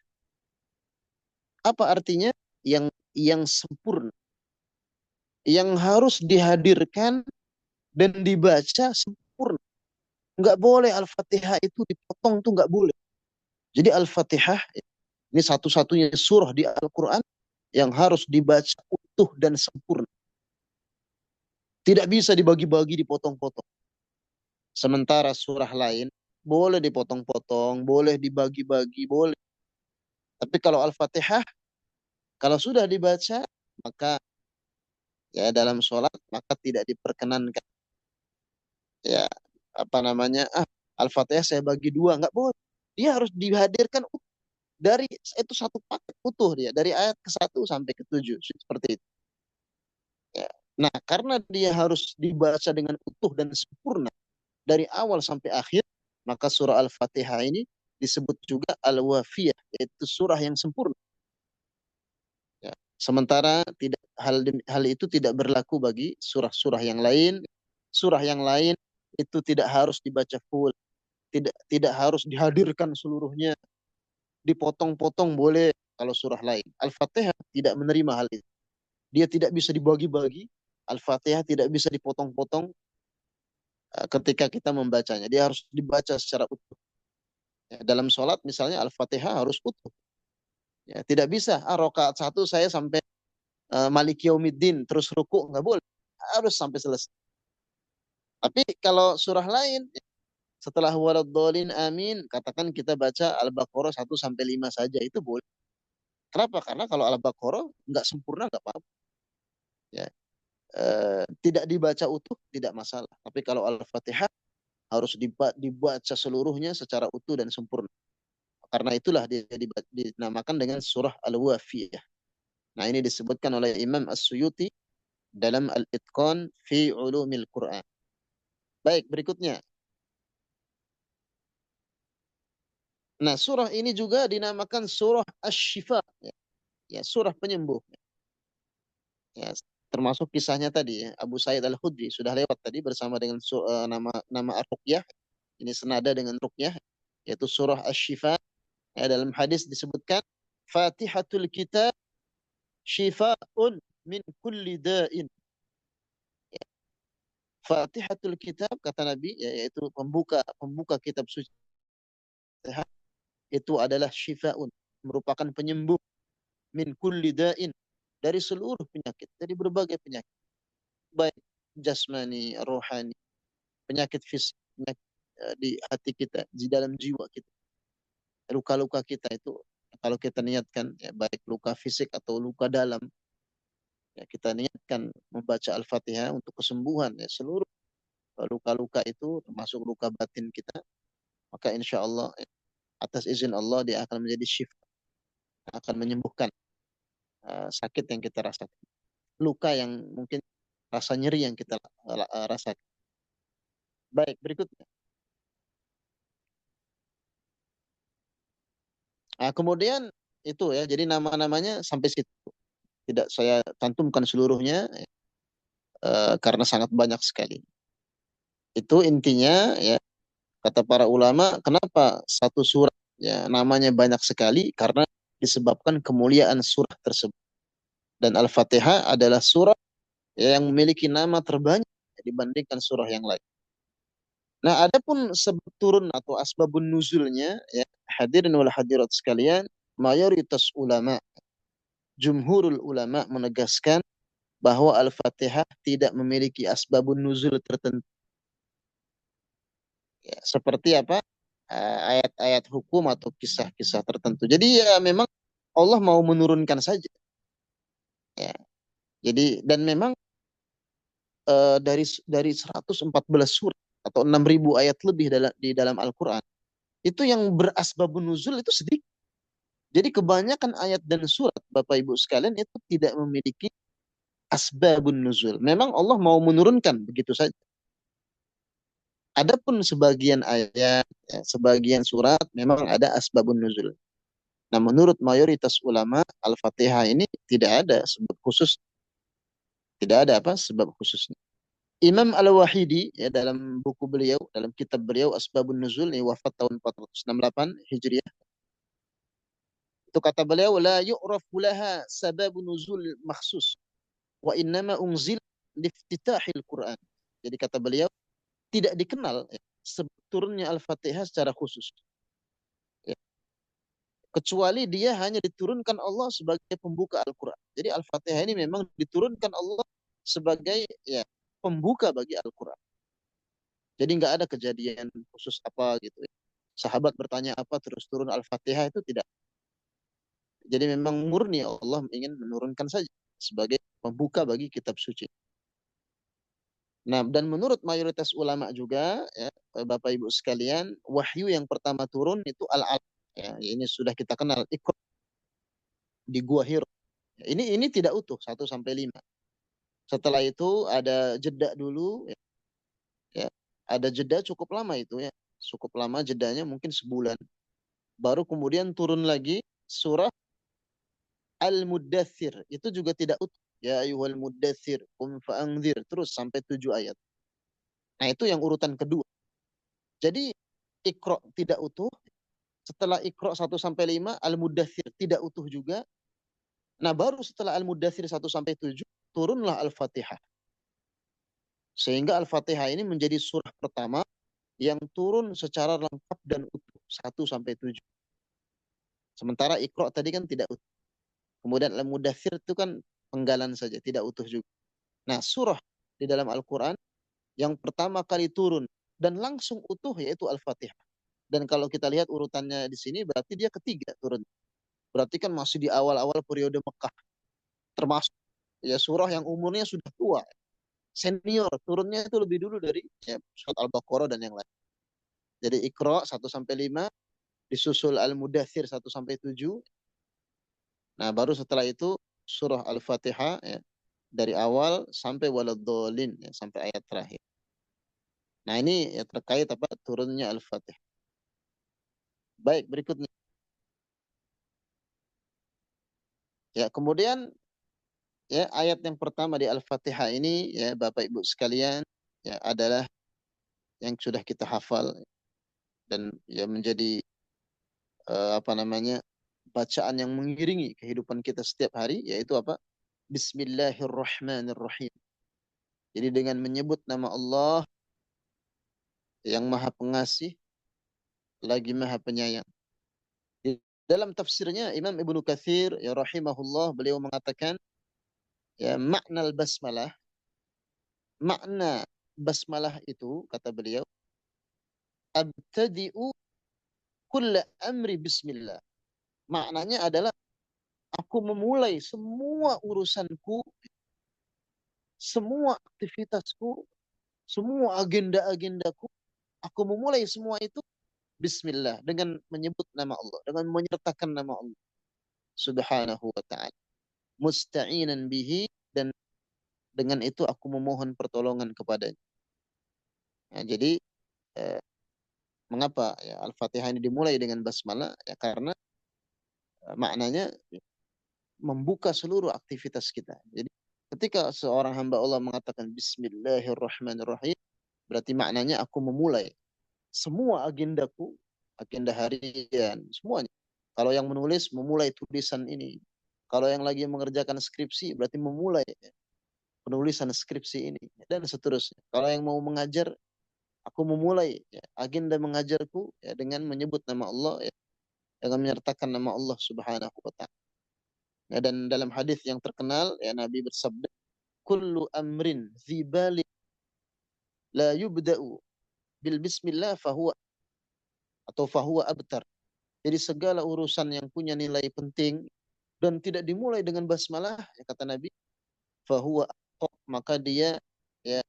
Apa artinya? Yang sempurna. Yang harus dihadirkan dan dibaca sempurna. Nggak boleh Al-Fatihah itu dipotong, tuh nggak boleh. Jadi Al-Fatihah ini satu-satunya surah di Al-Quran yang harus dibaca utuh dan sempurna. Tidak bisa dibagi-bagi, dipotong-potong. Sementara surah lain boleh dipotong-potong, boleh dibagi-bagi, boleh. Tapi kalau Al-Fatihah, kalau sudah dibaca, maka ya dalam sholat, maka tidak diperkenankan. Ya, apa namanya, Al-Fatihah saya bagi dua, nggak boleh. Dia harus dihadirkan dari itu satu paket utuh dia, dari ayat ke-1 sampai ke-7, seperti itu. Ya. Nah, karena dia harus dibaca dengan utuh dan sempurna dari awal sampai akhir, maka surah Al-Fatihah ini disebut juga Al-Wafiyah, yaitu surah yang sempurna. Ya. Sementara hal itu tidak berlaku bagi surah-surah yang lain. Surah yang lain itu tidak harus dibaca full, tidak harus dihadirkan seluruhnya, dipotong-potong boleh kalau surah lain. Al-Fatihah tidak menerima hal itu. Dia tidak bisa dibagi-bagi. Al-Fatihah tidak bisa dipotong-potong ketika kita membacanya. Dia harus dibaca secara utuh. Ya, dalam sholat misalnya Al-Fatihah harus utuh. Ya, tidak bisa, rakaat 1 saya sampai Malik Yaumiddin terus ruku, nggak boleh. Harus sampai selesai. Tapi kalau surah lain, setelah waladhdallin amin, katakan kita baca Al-Baqarah 1 sampai 5 saja, itu boleh. Kenapa? Karena kalau Al-Baqarah nggak sempurna nggak apa-apa. Ya, tidak dibaca utuh tidak masalah. Tapi kalau Al-Fatihah harus dibaca seluruhnya secara utuh dan sempurna. Karena itulah dia dinamakan dengan surah Al-Wafiyah. Nah, ini disebutkan oleh Imam As-Suyuti dalam Al-Itqan fi Ulumil Quran. Baik, berikutnya. Nah, surah ini juga dinamakan surah Asy-Syifa, ya, surah penyembuh. Ya, termasuk kisahnya tadi ya, Abu Sa'id Al-Khudri sudah lewat tadi bersama dengan nama Ar-Ruqyah. Ini senada dengan Ruqyah, yaitu surah Asy-Syifa. Ya, dalam hadis disebutkan Fatihatul Kitab Syifa'un min kulli da'in. Ya, Fatihatul Kitab kata Nabi, ya, yaitu pembuka kitab suci itu adalah syifa'un, merupakan penyembuh min kulli da'in, dari seluruh penyakit, dari berbagai penyakit, baik jasmani, rohani, penyakit fisik, penyakit di hati kita, di dalam jiwa kita. Luka-luka kita itu kalau kita niatkan, ya, baik luka fisik atau luka dalam, ya, kita niatkan membaca Al-Fatihah untuk kesembuhan, ya, seluruh luka-luka itu termasuk luka batin kita, maka insya Allah, ya, atas izin Allah dia akan menjadi syifa, akan menyembuhkan sakit yang kita rasakan, luka yang mungkin rasa nyeri yang kita rasakan. Baik, berikutnya. Nah, kemudian itu ya, jadi nama-namanya sampai situ. Tidak saya cantumkan seluruhnya karena sangat banyak sekali. Itu intinya ya, kata para ulama, kenapa satu surat ya namanya banyak sekali? Karena disebabkan kemuliaan surah tersebut. Dan Al-Fatihah adalah surah ya, yang memiliki nama terbanyak dibandingkan surah yang lain. Nah, adapun sebab turun atau asbabun nuzulnya, ya, hadirin wal hadirat sekalian, mayoritas ulama, jumhurul ulama menegaskan bahwa Al-Fatihah tidak memiliki asbabun nuzul tertentu. Ya, seperti apa? Ayat-ayat hukum atau kisah-kisah tertentu. Jadi ya memang Allah mau menurunkan saja. Ya. Jadi dan memang dari 114 surat atau 6.000 ayat lebih di dalam Al-Quran, Itu yang berasbabun nuzul itu sedikit. Jadi kebanyakan ayat dan surat Bapak Ibu sekalian itu tidak memiliki asbabun nuzul. Memang Allah mau menurunkan begitu saja. Adapun sebagian ayat, ya, sebagian surat memang ada asbabun nuzul. Nah, menurut mayoritas ulama, Al-Fatihah ini tidak ada sebab khusus, tidak ada apa sebab khususnya. Imam Al-Wahidi ya dalam buku beliau, dalam kitab beliau Asbabun Nuzul, ini wafat tahun 468 Hijriah. Itu kata beliau, la yu'rafu laha sababun nuzul makhsus wa innama unzil liftitahil Quran. Jadi kata beliau, tidak dikenal ya, sebab turunnya Al-Fatihah secara khusus. Ya. Kecuali dia hanya diturunkan Allah sebagai pembuka Al-Quran. Jadi Al-Fatihah ini memang diturunkan Allah sebagai ya pembuka bagi Al-Quran. Jadi nggak ada kejadian khusus apa gitu ya. Sahabat bertanya apa terus turun Al-Fatihah itu tidak. Jadi memang murni Allah ingin menurunkan saja sebagai pembuka bagi kitab suci. Nah, dan menurut mayoritas ulama juga, ya, Bapak Ibu sekalian, wahyu yang pertama turun itu Al-Alaq. Ya, ini sudah kita kenal, Iqra di Gua Hira. Ini tidak utuh 1 sampai 5. Setelah itu ada jeda dulu, ya, ya. Ada jeda cukup lama itu ya. Cukup lama jedanya mungkin sebulan. Baru kemudian turun lagi surah Al-Muddathir. Itu juga tidak utuh. Ya ayuhal muddathir, fa'angzir. Terus sampai 7 ayat. Nah itu yang urutan kedua. Jadi Iqra tidak utuh. Setelah Iqra 1 sampai 5, Al-Muddathir tidak utuh juga. Nah baru setelah Al-Muddathir 1 sampai 7, turunlah Al-Fatihah. Sehingga Al-Fatihah ini menjadi surah pertama yang turun secara lengkap dan utuh 1 sampai 7. Sementara Iqra tadi kan tidak utuh. Kemudian Al-Muddathir itu kan penggalan saja, tidak utuh juga. Nah, surah di dalam Al-Quran yang pertama kali turun dan langsung utuh yaitu Al-Fatihah. Dan kalau kita lihat urutannya di sini berarti dia ketiga turun. Berarti kan masih di awal-awal periode Mekah. Termasuk ya surah yang umurnya sudah tua. Senior, turunnya itu lebih dulu dari ya, surat Al-Baqarah dan yang lain. Jadi Iqra 1 sampai 5, disusul Al-Mudathir 1 sampai 7. Nah, baru setelah itu surah Al-Fatihah ya, dari awal sampai waladhdallin ya, sampai ayat terakhir. Nah, ini ya terkait apa turunnya Al-Fatihah. Baik, berikutnya. Ya, kemudian ya ayat yang pertama di Al-Fatihah ini ya Bapak Ibu sekalian ya adalah yang sudah kita hafal dan ya menjadi apa namanya bacaan yang mengiringi kehidupan kita setiap hari yaitu apa? Bismillahirrahmanirrahim. Jadi dengan menyebut nama Allah yang Maha Pengasih lagi Maha Penyayang. Di dalam tafsirnya Imam Ibnu Katsir ya rahimahullah beliau mengatakan ya makna basmalah itu kata beliau abtadi'u kulla amri bismillah. Maknanya adalah aku memulai semua urusanku, semua aktivitasku, semua agenda-agendaku, aku memulai semua itu bismillah dengan menyebut nama Allah, dengan menyertakan nama Allah Subhanahu wa taala. Musta'inan bihi dan dengan itu aku memohon pertolongan kepadanya. Nah, jadi eh, mengapa ya Al-Fatihah ini dimulai dengan basmalah? Ya karena maknanya membuka seluruh aktivitas kita. Jadi ketika seorang hamba Allah mengatakan Bismillahirrahmanirrahim, berarti maknanya aku memulai semua agendaku, agenda harian, semuanya. Kalau yang menulis, memulai tulisan ini. Kalau yang lagi mengerjakan skripsi, berarti memulai penulisan skripsi ini. Dan seterusnya. Kalau yang mau mengajar, aku memulai ya, agenda mengajarku ya, dengan menyebut nama Allah, ya, dengan menyertakan nama Allah Subhanahu wa Ta'ala. Ya, dan dalam hadis yang terkenal, ya, Nabi bersabda, kullu amrin zibali la yubda'u bil bismillah fahuwa atau fahuwa abtar. Jadi segala urusan yang punya nilai penting dan tidak dimulai dengan basmalah, ya kata Nabi, fahuwa abtar, maka dia ya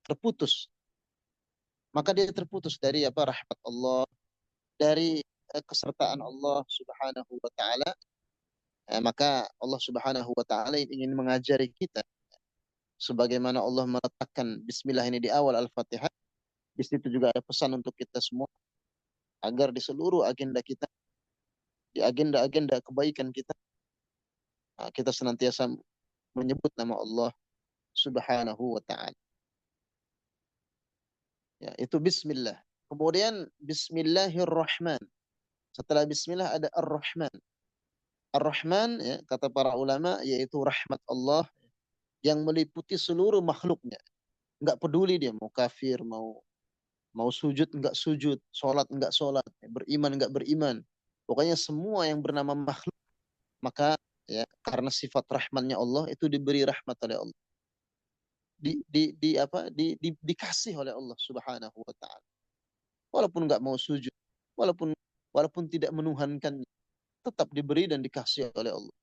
terputus. Maka dia terputus dari apa rahmat Allah, dari kesertaan Allah Subhanahu wa taala, maka Allah Subhanahu wa taala ingin mengajari kita sebagaimana Allah meletakkan bismillah ini di awal Al-Fatihah. Di situ juga ada pesan untuk kita semua agar di seluruh agenda kita, di agenda-agenda kebaikan kita, kita senantiasa menyebut nama Allah Subhanahu wa taala. Ya, itu bismillah. Kemudian bismillahirrahman. Setelah bismillah ada ar-Rahman. Ar-Rahman, ya, kata para ulama, yaitu rahmat Allah yang meliputi seluruh makhluknya. Enggak peduli dia mau kafir, mau sujud enggak sujud, sholat enggak sholat, beriman enggak beriman. Pokoknya semua yang bernama makhluk, maka ya karena sifat rahmannya Allah itu diberi rahmat oleh Allah. Dikasih oleh Allah Subhanahu wa taala. Walaupun enggak mau sujud, walaupun tidak menuhankan, tetap diberi dan dikasih oleh Allah.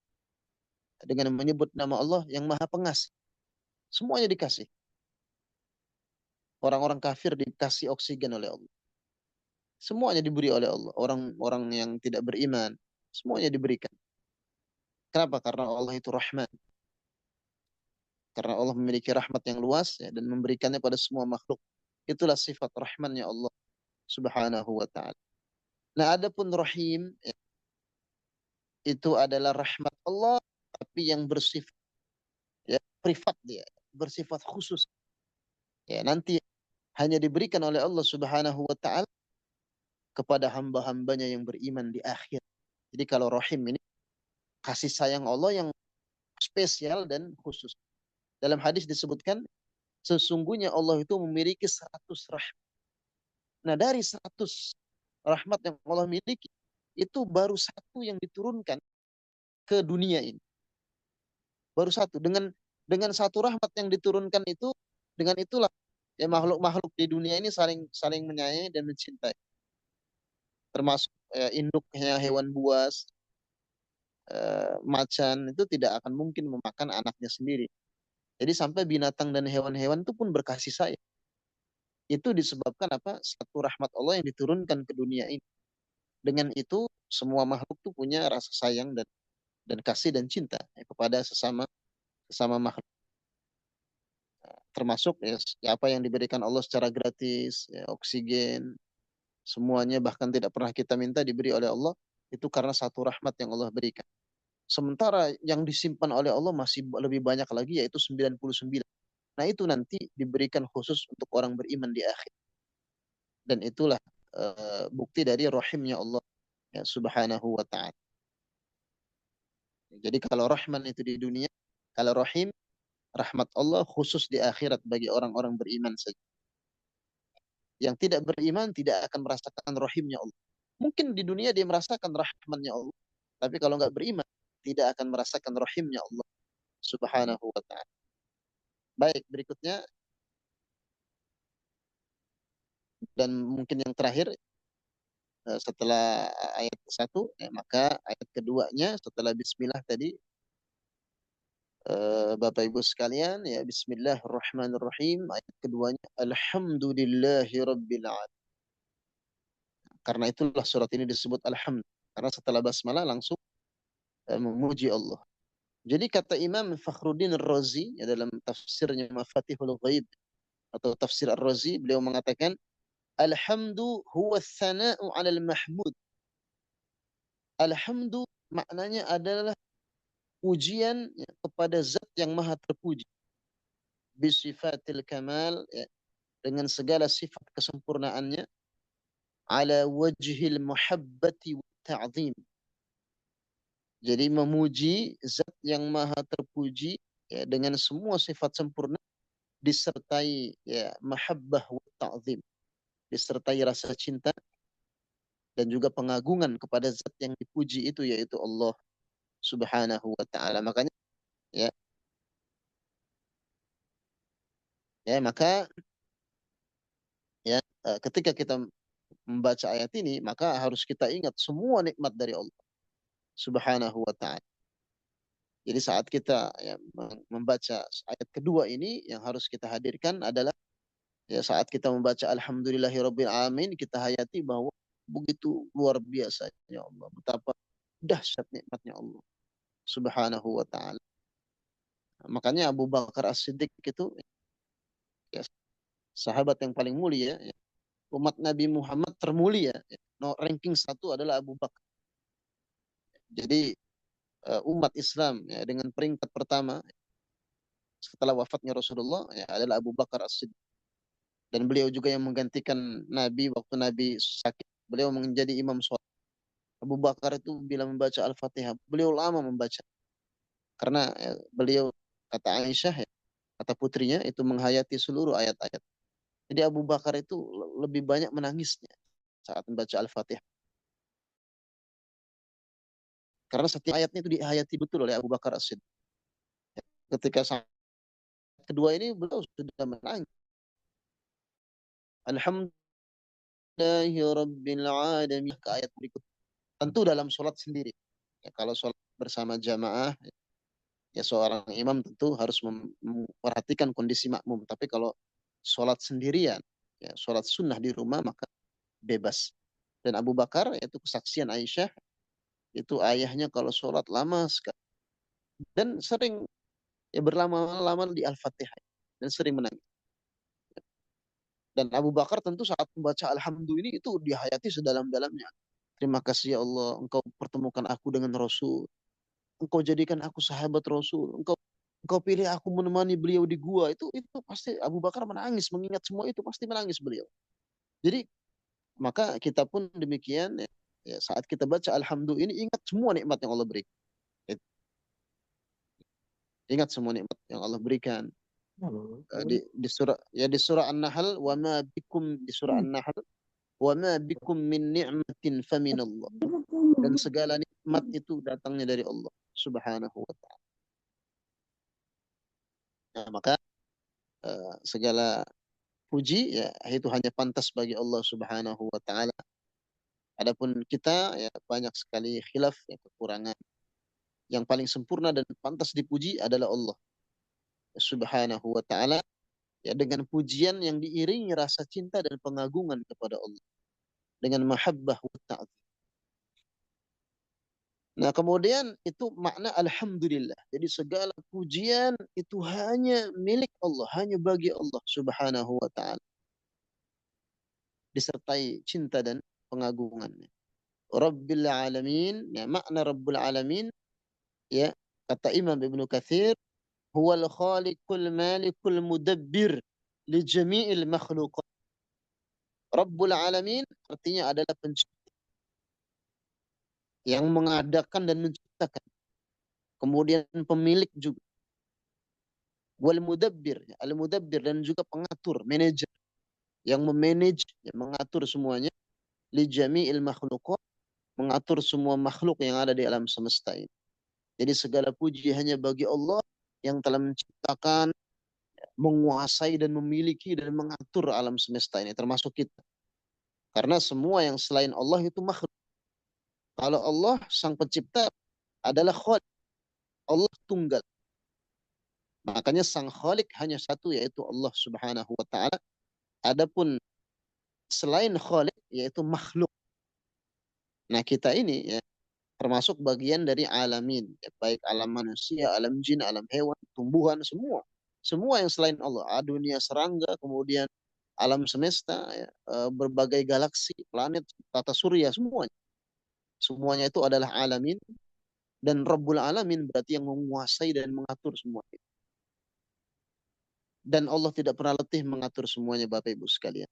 Dengan menyebut nama Allah yang Maha Pengasih. Semuanya dikasih. Orang-orang kafir dikasih oksigen oleh Allah. Semuanya diberi oleh Allah. Orang-orang yang tidak beriman, semuanya diberikan. Kenapa? Karena Allah itu Rahman. Karena Allah memiliki rahmat yang luas, ya, dan memberikannya pada semua makhluk. Itulah sifat rahmannya Allah Subhanahu wa taala. Nah, adapun Rahim, ya, itu adalah rahmat Allah tapi yang bersifat, ya, privat, dia bersifat khusus. Ya, nanti hanya diberikan oleh Allah Subhanahu wa taala kepada hamba-hambanya yang beriman di akhir. Jadi kalau Rahim ini kasih sayang Allah yang spesial dan khusus. Dalam hadis disebutkan sesungguhnya Allah itu memiliki 100 rahmat. Nah, dari 100 rahmat yang Allah miliki, itu baru satu yang diturunkan ke dunia ini. Baru satu. Dengan satu rahmat yang diturunkan itu, dengan itulah ya makhluk-makhluk di dunia ini saling menyayangi dan mencintai. Termasuk induknya hewan buas, macan, itu tidak akan mungkin memakan anaknya sendiri. Jadi sampai binatang dan hewan-hewan itu pun berkasih sayang. Itu disebabkan apa? Satu rahmat Allah yang diturunkan ke dunia ini. Dengan itu semua makhluk itu punya rasa sayang dan kasih dan cinta, ya, kepada sesama makhluk. Termasuk ya, apa yang diberikan Allah secara gratis, ya, oksigen, semuanya bahkan tidak pernah kita minta diberi oleh Allah, itu karena satu rahmat yang Allah berikan. Sementara yang disimpan oleh Allah masih lebih banyak lagi, yaitu 99. Nah, itu nanti diberikan khusus untuk orang beriman di akhir. Dan itulah bukti dari rahimnya Allah, ya, Subhanahu wa ta'ala. Jadi kalau Rahman itu di dunia, kalau Rahim, rahmat Allah khusus di akhirat bagi orang-orang beriman saja. Yang tidak beriman tidak akan merasakan rahimnya Allah. Mungkin di dunia dia merasakan rahmannya Allah, tapi kalau nggak beriman tidak akan merasakan rahimnya Allah Subhanahu wa ta'ala. Baik, berikutnya dan mungkin yang terakhir, setelah ayat 1, ya, maka ayat keduanya setelah bismillah tadi, Bapak Ibu sekalian, ya, bismillahirrahmanirrahim, ayat keduanya alhamdulillahi rabbil alamin. Karena itulah surat ini disebut alhamd, karena setelah basmalah langsung memuji Allah. Jadi kata Imam Fakhruddin Ar-Razi, ya, dalam tafsirnya Mafatihul Ghaib atau tafsir Ar-Razi, beliau mengatakan alhamdu huwa tsana'u 'alal mahmud. Alhamdu maknanya adalah pujian, ya, kepada zat yang maha terpuji. Bisifatil kamal, ya, dengan segala sifat kesempurnaannya, ala wajhil muhabbati wa ta'zim. Jadi memuji zat yang maha terpuji, ya, dengan semua sifat sempurna, disertai, ya, mahabbah wa ta'zim, disertai rasa cinta dan juga pengagungan kepada zat yang dipuji itu, yaitu Allah Subhanahu wa ta'ala. Makanya, ya, maka, ya, ketika kita membaca ayat ini, maka harus kita ingat semua nikmat dari Allah Subhanahu wa ta'ala. Jadi saat kita, ya, membaca ayat kedua ini, yang harus kita hadirkan adalah, ya, saat kita membaca alhamdulillahirabbil alamin, kita hayati bahwa begitu luar biasa ya Allah. Betapa dahsyat nikmatnya Allah Subhanahu wa taala. Makanya Abu Bakar As-Siddiq itu ya, sahabat yang paling mulia ya. Umat Nabi Muhammad termulia ya. No, ranking satu adalah Abu Bakar. Jadi umat Islam ya, dengan peringkat pertama setelah wafatnya Rasulullah ya, adalah Abu Bakar As-Siddiq. Dan beliau juga yang menggantikan Nabi waktu Nabi sakit. Beliau menjadi imam sholat. Abu Bakar itu bila membaca Al-Fatihah, beliau lama membaca. Karena beliau, kata Aisyah, ya, kata putrinya, itu menghayati seluruh ayat-ayat. Jadi Abu Bakar itu lebih banyak menangisnya saat membaca Al-Fatihah. Karena setiap ayatnya itu dihayati betul oleh Abu Bakar As-Siddiq. Ketika saat kedua ini beliau sudah menangis. Alhamdulillahi Rabbil Alamin. Ke ayat berikut. Tentu dalam sholat sendiri. Ya, kalau sholat bersama jamaah, ya seorang imam tentu harus memperhatikan kondisi makmum. Tapi kalau sholat sendirian, ya sholat sunnah di rumah, maka bebas. Dan Abu Bakar, yaitu kesaksian Aisyah, itu ayahnya kalau sholat lama sekali. Dan sering ya berlama-lama di Al-Fatihah. Dan sering menangis. Dan Abu Bakar tentu saat membaca Alhamdulillah ini itu dihayati sedalam-dalamnya. Terima kasih ya Allah, engkau pertemukan aku dengan Rasul. Engkau jadikan aku sahabat Rasul. Engkau pilih aku menemani beliau di gua. Itu pasti Abu Bakar menangis. Mengingat semua itu pasti menangis beliau. Jadi maka kita pun demikian. Ya, saat kita baca Alhamdulillah ini ingat semua nikmat yang Allah berikan. Ingat semua nikmat yang Allah berikan. Di surah An-Nahl wa ma bikum di surah An-Nahl wa ma bikum min ni'matin faminallah. Dan segala nikmat itu datangnya dari Allah Subhanahu wa taala. Nah, maka segala puji ya itu hanya pantas bagi Allah Subhanahu wa taala. Adapun kita ya banyak sekali khilaf ya, kekurangan. Yang paling sempurna dan pantas dipuji adalah Allah Subhanahu wa taala ya dengan pujian yang diiringi rasa cinta dan pengagungan kepada Allah dengan mahabbah wa ta'zim. Nah, kemudian itu makna alhamdulillah. Jadi segala pujian itu hanya milik Allah, hanya bagi Allah Subhanahu wa taala. Disertai cinta dan pengagungannya. Rabbil alamin, ya makna Rabbul alamin ya kata Imam Ibnu Katsir, huwal khaliqul malikul mudabbir li jami'il makhluqat. Rabbul alamin artinya adalah pencipta yang mengadakan dan menciptakan. Kemudian pemilik juga. Wal mudabbir, al mudabbir dan juga pengatur, manajer yang memanage, yang mengatur semuanya li jami'il makhluqat, mengatur semua makhluk yang ada di alam semesta ini. Jadi segala puji hanya bagi Allah yang telah menciptakan, menguasai dan memiliki dan mengatur alam semesta ini termasuk kita. Karena semua yang selain Allah itu makhluk. Kalau Allah sang pencipta adalah Khalik, Allah tunggal. Makanya sang Khalik hanya satu yaitu Allah Subhanahu wa taala. Adapun selain Khalik yaitu makhluk. Nah, kita ini ya termasuk bagian dari alamin, ya, baik alam manusia, alam jin, alam hewan, tumbuhan, semua. Semua yang selain Allah, dunia serangga, kemudian alam semesta, ya, berbagai galaksi, planet, tata surya, semuanya. Semuanya itu adalah alamin dan Rabbul Alamin berarti yang menguasai dan mengatur semua itu. Dan Allah tidak pernah letih mengatur semuanya Bapak Ibu sekalian.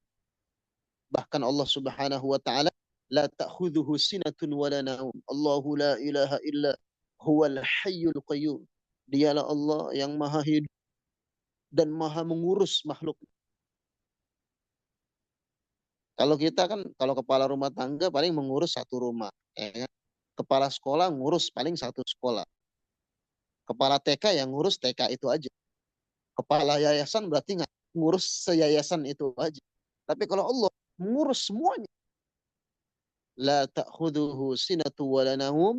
Bahkan Allah Subhanahu wa taala la ta'khudhuhu sinatun wa la naum. Allahu la ilaha illa huwal hayyul qayyum. Dialah Allah yang maha hidup dan maha mengurus makhluk. Kalau kita kan, kalau kepala rumah tangga paling mengurus satu rumah. Ya kan? Kepala sekolah ngurus paling satu sekolah. Kepala TK yang ngurus TK itu aja. Kepala yayasan berarti nggak ngurus seyayasan itu aja. Tapi kalau Allah mengurus semuanya. La ta'khudhuhu sinatu wa la naum.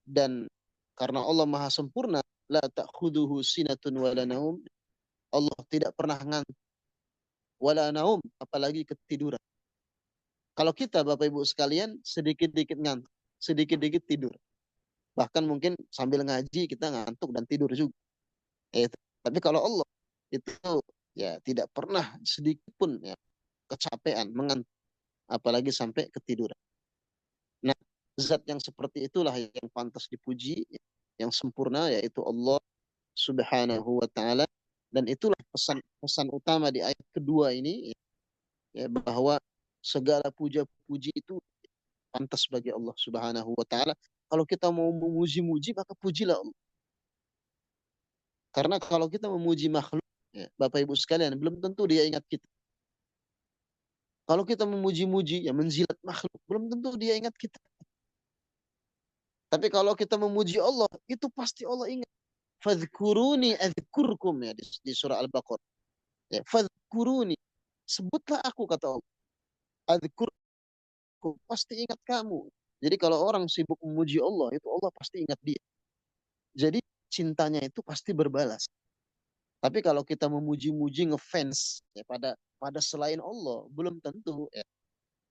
Dan karena Allah maha sempurna, la ta'khudhuhu sinatun wa la naum. Allah tidak pernah ngantuk. Wa la naum, apalagi ketiduran. Kalau kita Bapak Ibu sekalian sedikit-dikit ngantuk, sedikit-dikit tidur. Bahkan mungkin sambil ngaji kita ngantuk dan tidur juga. Itu. Tapi kalau Allah itu ya tidak pernah sedikit pun ya kecapean, mengantuk, apalagi sampai ketiduran. Nah, zat yang seperti itulah yang pantas dipuji, yang sempurna yaitu Allah Subhanahu wa taala, dan itulah pesan utama di ayat kedua ini ya, bahwa segala puja-puji itu pantas bagi Allah Subhanahu wa taala. Kalau kita mau memuji-muji maka pujilah Allah. Karena kalau kita memuji makhluk, ya, Bapak Ibu sekalian, belum tentu dia ingat kita. Kalau kita memuji-muji, ya menjilat makhluk, belum tentu dia ingat kita. Tapi kalau kita memuji Allah, itu pasti Allah ingat. Fadhkuruni adzkurkum ya di surah Al-Baqarah. Ya, fadhkuruni, sebutlah aku kata Allah. Adzkurkum, pasti ingat kamu. Jadi kalau orang sibuk memuji Allah, itu Allah pasti ingat dia. Jadi cintanya itu pasti berbalas. Tapi kalau kita memuji-muji ngefans ya pada selain Allah, belum tentu ya.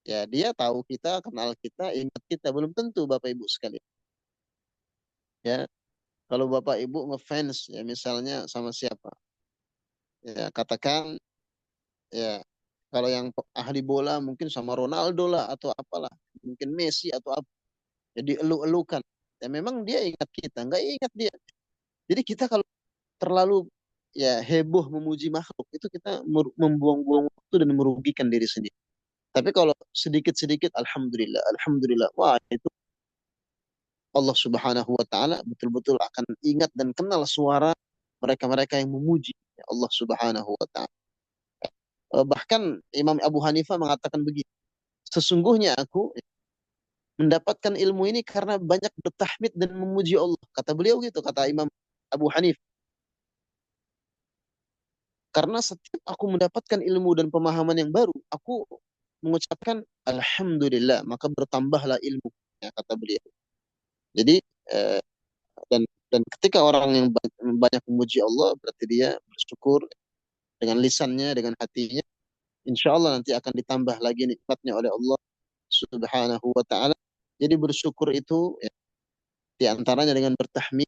Ya dia tahu kita, kenal kita, ingat kita, belum tentu Bapak Ibu sekalian. Ya, kalau Bapak Ibu ngefans ya misalnya sama siapa? Ya katakan ya kalau yang ahli bola mungkin sama Ronaldo lah atau apalah, mungkin Messi atau apa. Jadi elu-elukan. Ya memang dia ingat kita, nggak ingat dia. Jadi kita kalau terlalu ya heboh memuji makhluk itu kita membuang-buang waktu dan merugikan diri sendiri. Tapi kalau sedikit-sedikit alhamdulillah, alhamdulillah, wah itu Allah Subhanahu wa taala betul-betul akan ingat dan kenal suara mereka-mereka yang memuji Allah Subhanahu wa taala. Bahkan Imam Abu Hanifah mengatakan begini, sesungguhnya aku mendapatkan ilmu ini karena banyak bertahmid dan memuji Allah. Kata beliau gitu, kata Imam Abu Hanifah. Karena setiap aku mendapatkan ilmu dan pemahaman yang baru, aku mengucapkan alhamdulillah, maka bertambahlah ilmu, ya, kata beliau. Jadi eh, dan ketika orang yang banyak memuji Allah, berarti dia bersyukur dengan lisannya, dengan hatinya. Insya Allah nanti akan ditambah lagi nikmatnya oleh Allah Subhanahu wa taala. Jadi bersyukur itu ya, di antaranya dengan bertahmid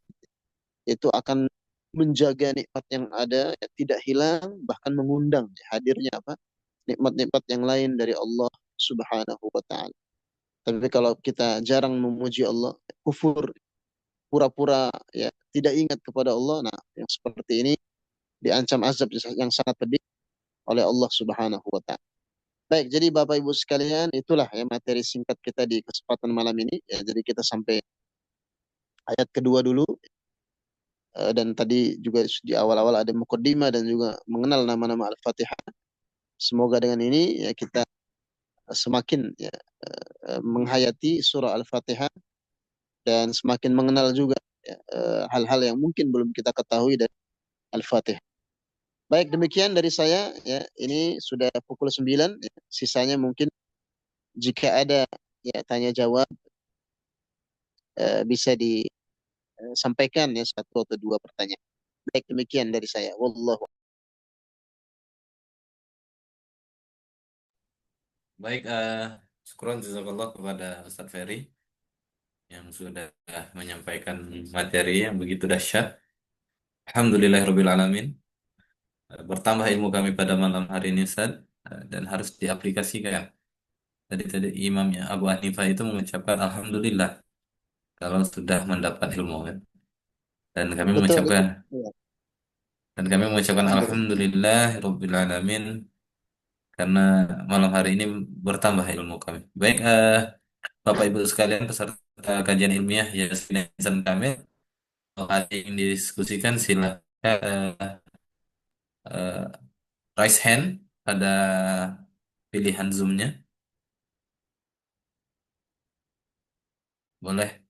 itu akan menjaga nikmat yang ada ya, tidak hilang, bahkan mengundang ya, hadirnya apa? Nikmat-nikmat yang lain dari Allah Subhanahu wa taala. Tapi kalau kita jarang memuji Allah, kufur, pura-pura ya tidak ingat kepada Allah, nah yang seperti ini diancam azab yang sangat pedih oleh Allah Subhanahu wa taala. Baik, jadi Bapak Ibu sekalian, itulah ya materi singkat kita di kesempatan malam ini. Ya, jadi kita sampai ayat kedua dulu. Dan tadi juga di awal-awal ada mukaddimah dan juga mengenal nama-nama Al-Fatihah. Semoga dengan ini ya kita semakin ya, menghayati surah Al-Fatihah dan semakin mengenal juga ya, hal-hal yang mungkin belum kita ketahui dari Al-Fatihah. Baik, demikian dari saya ya. Ini sudah pukul 9 ya. Sisanya mungkin jika ada ya tanya jawab bisa disampaikan ya satu atau dua pertanyaan. Baik, demikian dari saya. Wallahu. Baik, syukron jazakallah kepada Ustadz Ferry yang sudah menyampaikan materi yang begitu dahsyat. Alhamdulillahirabbil alamin. Bertambah ilmu kami pada malam hari ini, Ustaz, dan harus diaplikasikan. Tadi imamnya Abu Hanifah itu mengucapkan Alhamdulillah kalau sudah mendapat ilmu, kan. Dan kami Betul, mengucapkan betul. Ya, Alhamdulillah. Alhamdulillahirabbil alamin karena malam hari ini bertambah ilmu kami. Baik, Bapak Ibu sekalian peserta kajian ilmiah Yasin Insan Kamil, kalau ada yang didiskusikan silakan eh, raise hand pada pilihan Zoom-nya. Boleh.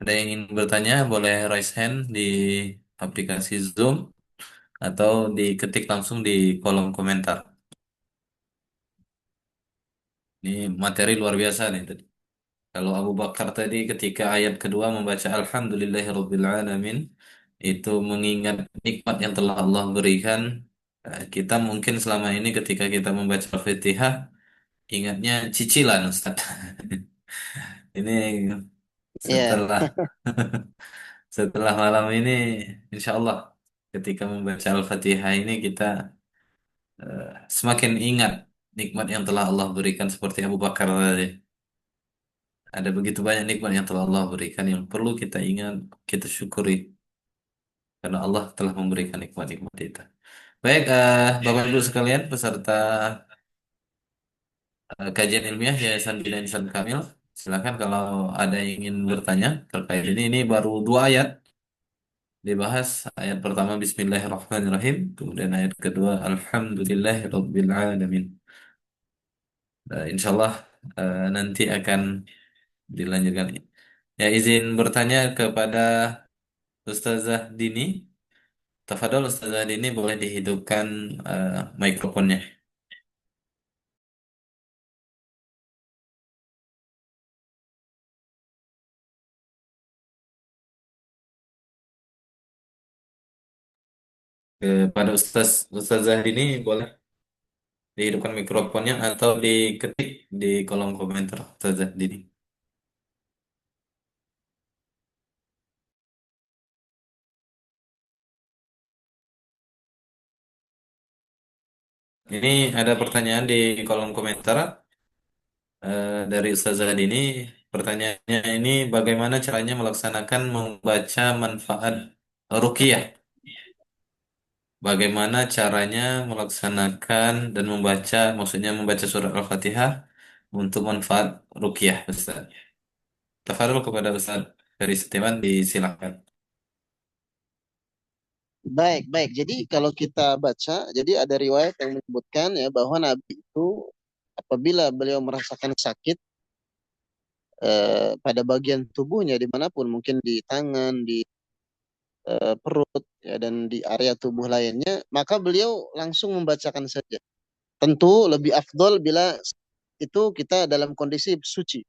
Ada yang ingin bertanya, boleh raise hand di aplikasi Zoom atau diketik langsung di kolom komentar. Ini materi luar biasa nih tadi. Kalau Abu Bakar tadi ketika ayat kedua membaca Alhamdulillahirabbil alamin itu mengingat nikmat yang telah Allah berikan Kita mungkin selama ini ketika kita membaca Al-Fatihah ingatnya cicilan Ustaz. Ini Ya, setelah setelah malam ini insya Allah ketika membaca Al-Fatihah ini kita semakin ingat nikmat yang telah Allah berikan seperti Abu Bakar tadi. Ada begitu banyak nikmat yang telah Allah berikan yang perlu kita ingat, kita syukuri karena Allah telah memberikan nikmat-nikmat itu. Baik, Bapak Ibu sekalian, peserta kajian ilmiah Yayasan Bina Insan Kamil, silakan kalau ada yang ingin bertanya terkait ini. Ini baru dua ayat dibahas. Ayat pertama Bismillahirrahmanirrahim, kemudian ayat kedua Alhamdulillahirabbil alamin. Insya Allah nanti akan dilanjutkan. Ya, izin bertanya kepada Ustazah Dini. Tafadhol Ustazah Dini boleh dihidupkan mikrofonnya. Kepada Ustazah Dini boleh dihidupkan mikrofonnya atau diketik di kolom komentar Ustazah Dini. Ini ada pertanyaan di kolom komentar dari Ustazah Dini. Pertanyaannya ini bagaimana caranya melaksanakan membaca manfaat ruqyah? Bagaimana caranya melaksanakan dan membaca, maksudnya membaca surat Al-Fatihah untuk manfaat ruqyah, Ustaz. Tafadhol kepada Ustaz Ferry Setiawan, disilakan. baik, baik. Jadi kalau kita baca, jadi ada riwayat yang menyebutkan ya bahwa Nabi itu apabila beliau merasakan sakit pada bagian tubuhnya dimanapun, mungkin di tangan, di perut, ya, dan di area tubuh lainnya, maka beliau langsung membacakan saja. Tentu lebih afdol bila itu kita dalam kondisi suci.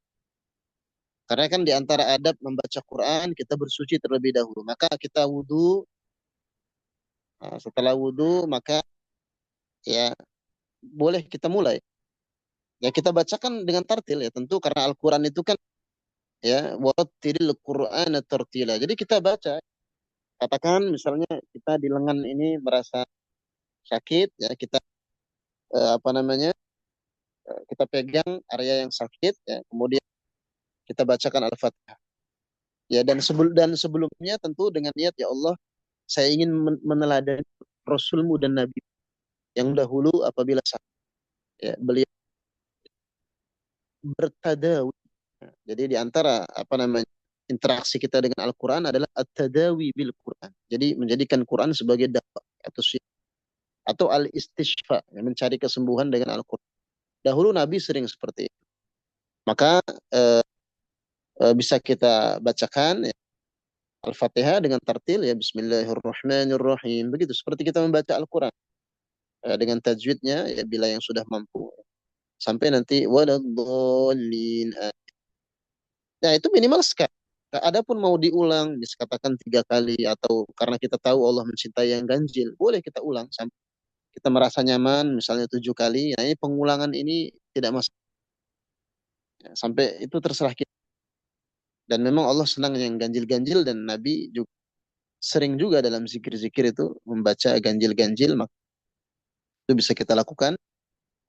Karena kan di antara adab membaca Quran, kita bersuci terlebih dahulu. Maka kita wudhu, setelah wudhu, maka ya boleh kita mulai. Ya kita bacakan dengan tartil ya tentu karena Al-Quran itu kan ya warattilil Qur'ana tartila. Jadi kita baca, katakan misalnya kita di lengan ini merasa sakit ya kita apa namanya? Kita pegang area yang sakit ya kemudian kita bacakan Al-Fatihah. Ya dan sebelumnya tentu dengan niat ya Allah saya ingin meneladani Rasulmu dan Nabi yang dahulu apabila ya, beliau bertadawi. Jadi di antara apa namanya interaksi kita dengan Al-Quran adalah at-tadawi bil Quran. Jadi menjadikan Quran sebagai dakwah atau al-istishfa, ya, mencari kesembuhan dengan Al-Quran. Dahulu Nabi sering seperti itu. Maka eh, bisa kita bacakan ya, Al-Fatihah dengan tartil ya Bismillahirrahmanirrahim. Begitu seperti kita membaca Al-Quran dengan tajwidnya ya bila yang sudah mampu sampai nanti waladhdallin. Nah, itu minimal sekali. Nah, adapun mau diulang, bisa katakan 3 kali atau karena kita tahu Allah mencintai yang ganjil, boleh kita ulang sampai kita merasa nyaman, misalnya 7 kali. Nah, ini pengulangan ini tidak masalah. Ya, sampai itu terserah kita. Dan memang Allah senang yang ganjil-ganjil dan Nabi juga sering juga dalam zikir-zikir itu membaca ganjil-ganjil, maka itu bisa kita lakukan.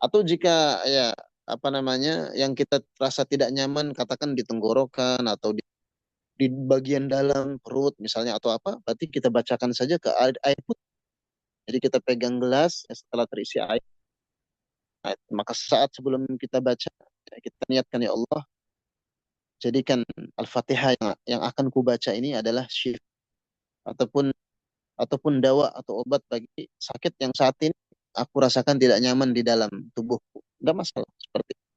Atau jika ya apa namanya yang kita rasa tidak nyaman, katakan di tenggorokan atau di bagian dalam perut misalnya atau apa, berarti kita bacakan saja ke air putih. Jadi kita pegang gelas ya, setelah terisi air, nah, maka saat sebelum kita baca, ya, kita niatkan ya Allah, jadikan Al-Fatihah yang akan kubaca ini adalah syifa ataupun dawa atau obat bagi sakit yang saat ini aku rasakan tidak nyaman di dalam tubuhku. Enggak masalah seperti itu.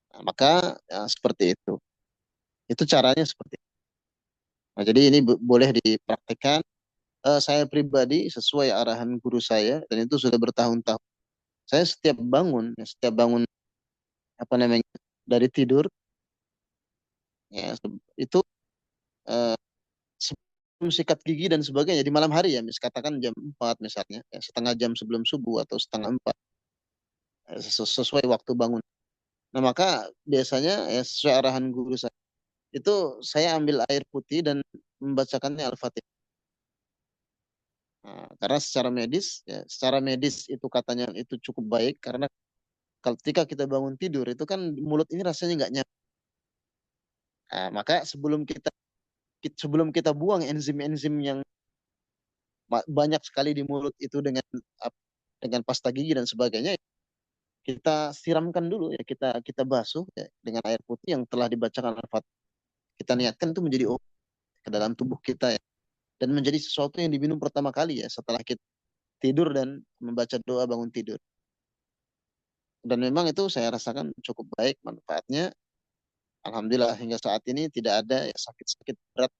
Nah, maka ya, seperti itu. Itu caranya seperti itu. Nah, jadi ini boleh dipraktikkan. Saya pribadi sesuai arahan guru saya dan itu sudah bertahun-tahun. Saya setiap bangun apa namanya dari tidur ya itu eh, sikat gigi dan sebagainya di malam hari ya, katakan jam 4 misalnya, ya, setengah jam sebelum subuh atau setengah 4, sesuai waktu bangun. Nah, maka biasanya ya sesuai arahan guru saya, itu saya ambil air putih dan membacakannya Al-Fatihah. Nah, karena secara medis itu katanya itu cukup baik karena ketika kita bangun tidur itu kan mulut ini rasanya nggak nyaman. Nah, maka sebelum kita buang enzim-enzim yang banyak sekali di mulut itu dengan pasta gigi dan sebagainya, kita siramkan dulu ya, kita basuh ya, dengan air putih yang telah dibacakan Al-Fatihah. Kita niatkan itu menjadi obat ke dalam tubuh kita ya, dan menjadi sesuatu yang diminum pertama kali ya setelah kita tidur dan membaca doa bangun tidur. Dan memang itu saya rasakan cukup baik manfaatnya. Alhamdulillah hingga saat ini tidak ada ya, sakit-sakit berat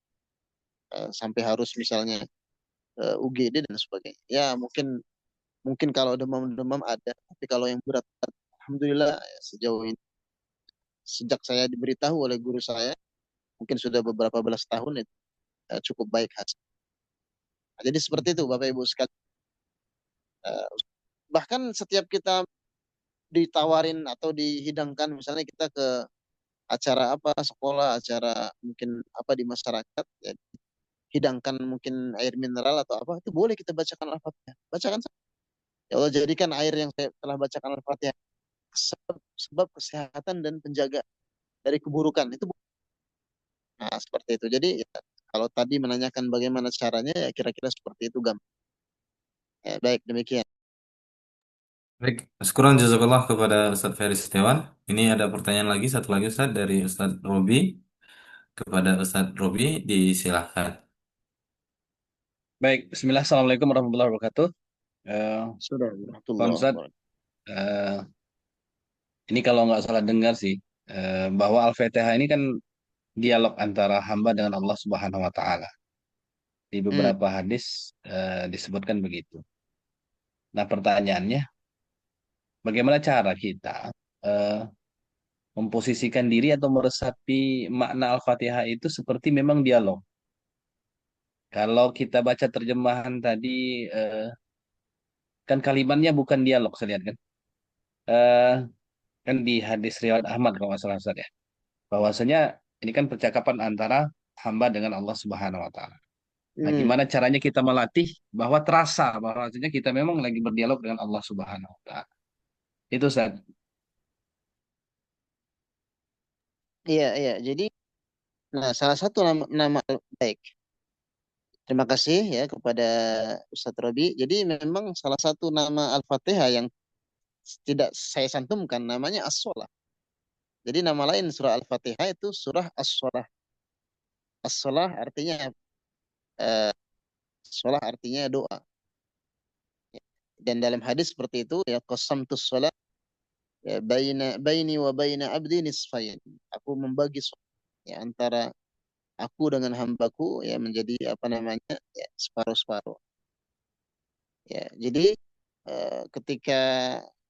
sampai harus misalnya UGD dan sebagainya. Ya mungkin mungkin kalau demam-demam ada, tapi kalau yang berat, alhamdulillah ya, sejauh ini sejak saya diberitahu oleh guru saya, mungkin sudah beberapa belas tahun itu cukup baik hasil. Nah, jadi seperti itu Bapak Ibu sekalian. Eh, Bahkan setiap kita ditawarin atau dihidangkan, misalnya kita ke acara apa, sekolah, acara mungkin apa di masyarakat, ya, hidangkan mungkin air mineral atau apa, itu boleh kita bacakan Al-Fatihah. Bacakan saja. Ya Allah, jadikan air yang saya telah bacakan Al-Fatihah sebab kesehatan dan penjaga dari keburukan. Itu nah, seperti itu. Jadi ya, kalau tadi menanyakan bagaimana caranya, ya kira-kira seperti itu ya, baik demikian. Baik, syukuran jazakallah kepada Ustaz Ferry Setiawan. Ini ada pertanyaan lagi, satu lagi Ustaz dari Ustaz Robi. Kepada Ustaz Robi, disilahkan. Baik, Bismillah, Assalamualaikum warahmatullahi wabarakatuh. Eh, Sudah, Pak rahmatullah. Ustadz, eh, ini kalau nggak salah dengar sih, bahwa Al-Fatihah ini kan dialog antara hamba dengan Allah Subhanahu Wa Taala. Di Hmm. beberapa hadis disebutkan begitu. Nah, pertanyaannya, bagaimana cara kita eh, memposisikan diri atau meresapi makna Al-Fatihah itu seperti memang dialog. Kalau kita baca terjemahan tadi, eh, kan kalimatnya bukan dialog, saya lihat kan. Eh, kan di hadis riwayat Ahmad kalau nggak salah Ustaz ya. Bahwasanya ini kan percakapan antara hamba dengan Allah Subhanahu wa taala. Nah, Hmm. gimana caranya kita melatih bahwa terasa bahwasanya kita memang lagi berdialog dengan Allah Subhanahu wa taala. Itu Ustaz. Iya, iya. Jadi, nah salah satu nama baik. Terima kasih ya kepada Ustadz Robi. Jadi memang salah satu nama Al-Fatihah yang tidak saya santumkan namanya As-Solah. Jadi nama lain surah Al-Fatihah itu surah As-Solah. As-Solah artinya eh, Solah artinya doa. Dan dalam hadis seperti itu ya, qasamtus shalah ya, baini wa baina abdi nisfain. Aku membagi sholat ya, antara aku dengan hambaku ya menjadi apa namanya ya, separuh-separuh. Ya, jadi ketika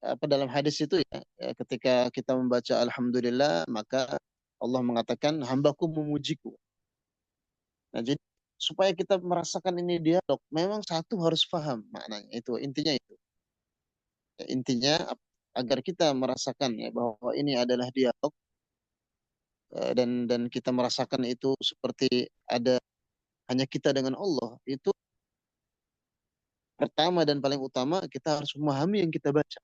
apa dalam hadis itu ya, ketika kita membaca Alhamdulillah maka Allah mengatakan hambaku memujiku. Nah, jadi supaya kita merasakan ini dialog, memang satu harus paham maknanya itu intinya itu. Ya, intinya agar kita merasakan ya bahwa ini adalah dialog dan kita merasakan itu seperti ada hanya kita dengan Allah. Itu pertama dan paling utama kita harus memahami yang kita baca.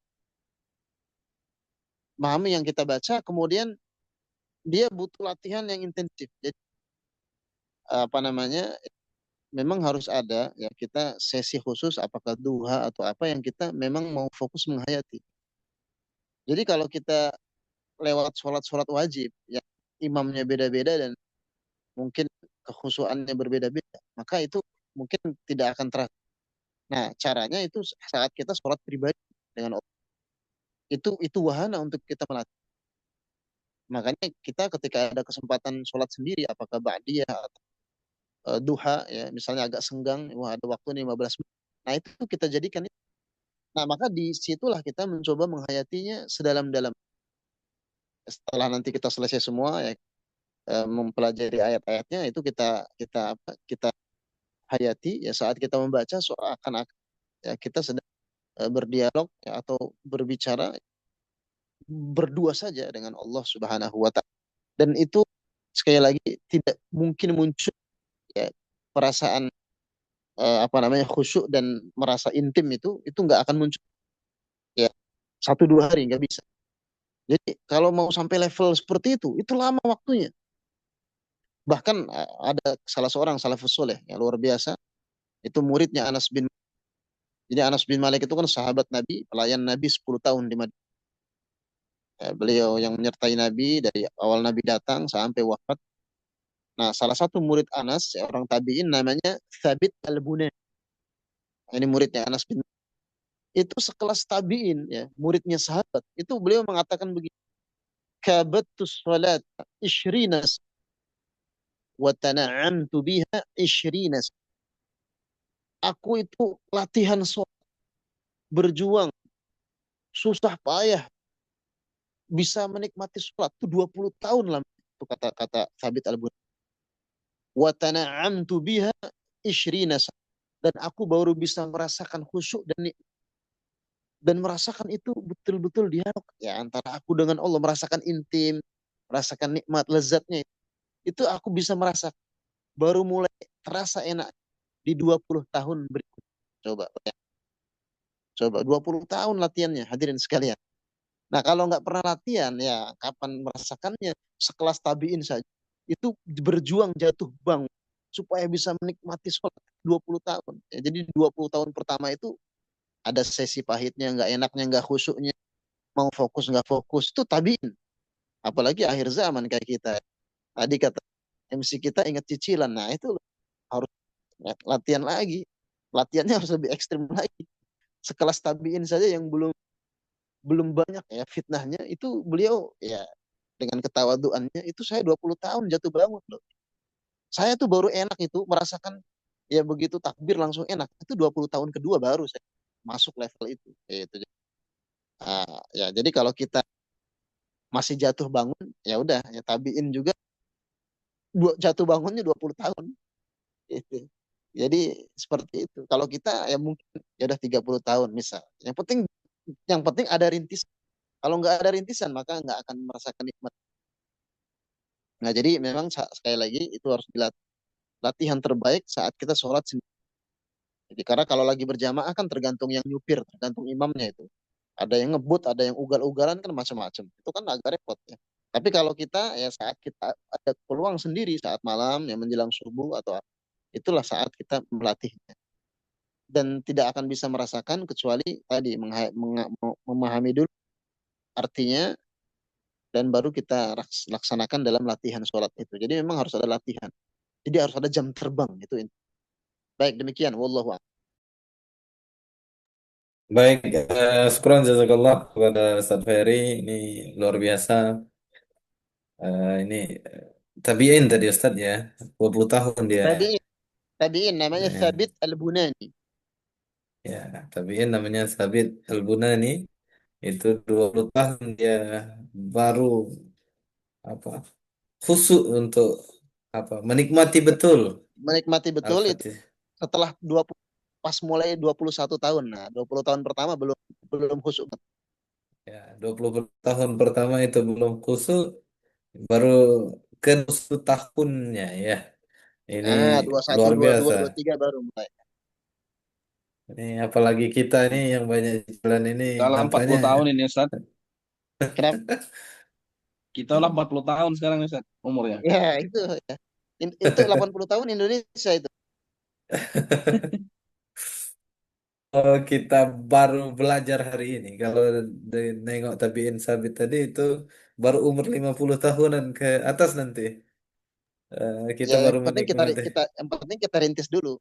Memahami yang kita baca, kemudian dia butuh latihan yang intensif. Jadi apa namanya? Memang harus ada ya kita sesi khusus apakah duha atau apa yang kita memang mau fokus menghayati. Jadi kalau kita lewat sholat-sholat wajib yang imamnya beda-beda dan mungkin kekhusuannya berbeda-beda, maka itu mungkin tidak akan terasa. Nah, caranya itu saat kita sholat pribadi dengan Allah. Itu wahana untuk kita melatih. Makanya kita ketika ada kesempatan sholat sendiri, apakah ba'diyah atau duha, ya misalnya agak senggang, wah ada waktu nih 15 menit. Nah itu kita jadikan. Nah maka disitulah kita mencoba menghayatinya sedalam-dalam. Setelah nanti kita selesai semua, ya, mempelajari ayat-ayatnya, itu kita apa? Kita hayati, ya saat kita membaca seakan-akan ya kita sedang berdialog ya, atau berbicara berdua saja dengan Allah Subhanahu wa taala. Dan itu sekali lagi tidak mungkin muncul ya perasaan apa namanya khusyuk dan merasa intim itu nggak akan muncul ya 1 2 hari nggak bisa. Jadi kalau mau sampai level seperti itu lama waktunya. Bahkan ada salah seorang salafus soleh yang luar biasa, itu muridnya Anas bin. Jadi Anas bin Malik itu kan sahabat Nabi, pelayan Nabi 10 tahun di Madinah. Ya, beliau yang menyertai Nabi dari awal Nabi datang sampai wafat. Nah, salah satu murid Anas, ya, orang tabi'in namanya Thabit Al-Bunani. Ini muridnya Anas bin. Itu sekelas tabi'in, ya, muridnya sahabat. Itu beliau mengatakan begini, kabattus salat ishrinas wa tana'amtu biha ishrinas. Aku itu latihan sholat, berjuang, susah payah, bisa menikmati sholat itu 20 tahun lah. Itu kata-kata Thabit Al-Bunani. Wa tana'amtu biha ishrina. Dan aku baru bisa merasakan khusyuk dan merasakan itu betul-betul dialog ya antara aku dengan Allah, merasakan intim, merasakan nikmat lezatnya. Itu aku bisa merasa baru mulai terasa enak di 20 tahun berikut. Coba ya. Coba 20 tahun latihannya hadirin sekalian. Nah, kalau nggak pernah latihan, ya kapan merasakannya? Sekelas tabiin saja. Itu berjuang jatuh bangun supaya bisa menikmati sholat 20 tahun. Ya, jadi 20 tahun pertama itu ada sesi pahitnya, nggak enaknya, nggak khusyuknya, mau fokus nggak fokus. Itu tabiin. Apalagi akhir zaman kayak kita. Tadi kata MC kita ingat cicilan. Nah, itu harus latihan lagi. Latihannya harus lebih ekstrim lagi. Sekelas tabiin saja yang belum belum banyak ya fitnahnya, itu beliau ya dengan ketawaduannya itu saya 20 tahun jatuh bangun loh. Saya tuh baru enak itu merasakan ya begitu takbir langsung enak. Itu 20 tahun kedua baru saya masuk level itu. Itu. Ya jadi kalau kita masih jatuh bangun ya udah ya tabiin juga jatuh bangunnya 20 tahun. Itu. Jadi seperti itu. Kalau kita ya mungkin ya udah 30 tahun misal. Yang penting ada rintis. Kalau nggak ada rintisan maka nggak akan merasakan nikmat. Nah, jadi memang sekali lagi itu harus dilatih. Latihan terbaik saat kita sholat sendiri. Jadi karena kalau lagi berjamaah kan tergantung yang nyupir, tergantung imamnya itu. Ada yang ngebut, ada yang ugal-ugalan kan macam-macam. Itu kan agak repot ya. Tapi kalau kita ya saat kita ada peluang sendiri saat malam yang menjelang subuh atau apa, itulah saat kita melatihnya. Dan tidak akan bisa merasakan kecuali tadi memahami dulu artinya dan baru kita laksanakan dalam latihan sholat itu. Jadi memang harus ada latihan. Jadi harus ada jam terbang itu. Baik demikian, wallahu a'lam. Baik, syukran jazakallah kepada Ustaz Ferry. Ini luar biasa. Ini tabi'in tadi Ustaz ya. 20 tahun dia. Tabi'in, tabi'in namanya Ya, Thabit Al-Bunani. ya, tabi'in namanya Sabit Al-Bunani. Itu 20 tahun dia baru apa khusyuk untuk menikmati betul Menikmati betul itu Al-Fatih. setelah 20 pas mulai 21 tahun. Nah, 20 tahun pertama belum belum khusyuk. Ya, 20 tahun pertama itu belum khusyuk, baru ke 20 tahunnya ya. Ini Nah, 21, luar 22, biasa. 23 baru mulai. Ini apalagi kita nih yang banyak jalan ini Kita lah nampaknya 40 tahun ini Ustaz. Kenapa? Kita lah 40 tahun sekarang Ustaz umurnya. Ya, itu ya. Itu 80 tahun Indonesia itu. oh, kita baru belajar hari ini. Kalau nengok tabiin sabit tadi itu baru umur 50 tahunan ke atas nanti. Kita Ya, baru yang penting kita menikmati. kita yang penting kita rintis dulu.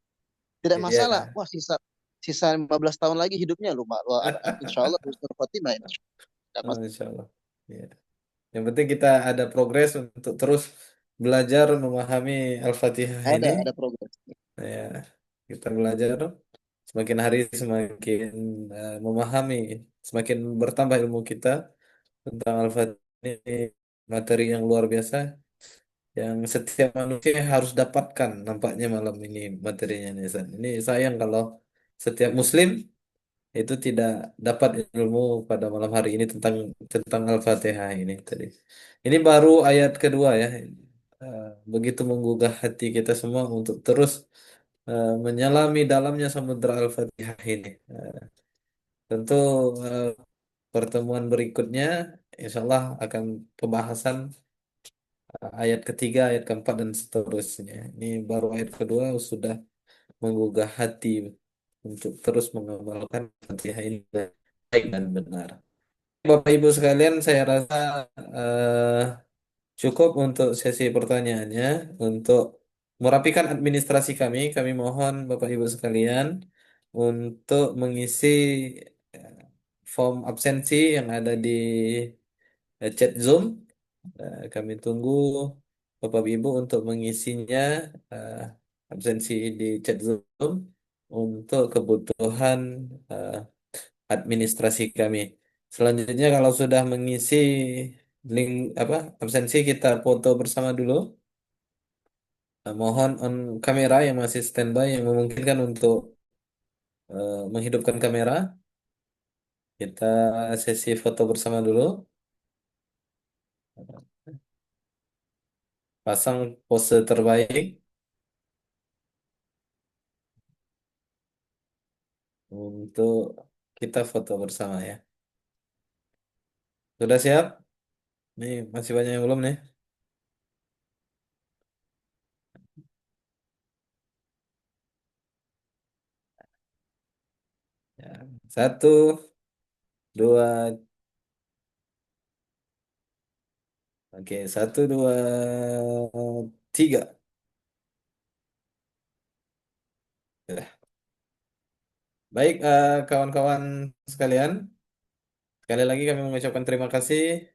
Tidak masalah. Iya. Wah, sisa sisa 15 tahun lagi hidupnya lupa. Wah, insya Allah husnul khotimah. Tidak Oh, masalah. insya Allah. Iya. Yang penting kita ada progres untuk terus belajar memahami Al-Fatihah ini. Ada progres. Ya, kita belajar semakin hari semakin memahami, semakin bertambah ilmu kita tentang Al-Fatihah ini, materi yang luar biasa. yang setiap manusia harus dapatkan nampaknya malam ini materinya nih Ustaz. Ini sayang kalau setiap muslim itu tidak dapat ilmu pada malam hari ini tentang tentang Al-Fatihah ini tadi. Ini baru ayat kedua ya. Eh, Begitu menggugah hati kita semua untuk terus menyelami dalamnya samudra Al-Fatihah ini. Tentu eh, pertemuan berikutnya insya Allah akan pembahasan ayat ketiga, ayat keempat dan seterusnya. Ini baru ayat kedua sudah menggugah hati untuk terus mengamalkan Fatihah ini dengan baik dan benar. Bapak Ibu sekalian, saya rasa eh, cukup untuk sesi pertanyaannya. Untuk merapikan administrasi kami, kami mohon Bapak Ibu sekalian untuk mengisi eh, form absensi yang ada di chat Zoom. Kami tunggu Bapak Ibu untuk mengisinya eh, absensi di chat Zoom untuk kebutuhan eh, administrasi kami. Selanjutnya kalau sudah mengisi link apa absensi kita foto bersama dulu. Mohon on kamera yang masih standby yang memungkinkan untuk menghidupkan kamera. Kita sesi foto bersama dulu. Pasang pose terbaik untuk kita foto bersama ya. Sudah siap? Nih masih banyak yang belum nih. Ya. Satu, dua, oke, satu, dua, tiga. Sudah. Baik, kawan-kawan sekalian, sekali lagi kami mengucapkan terima kasih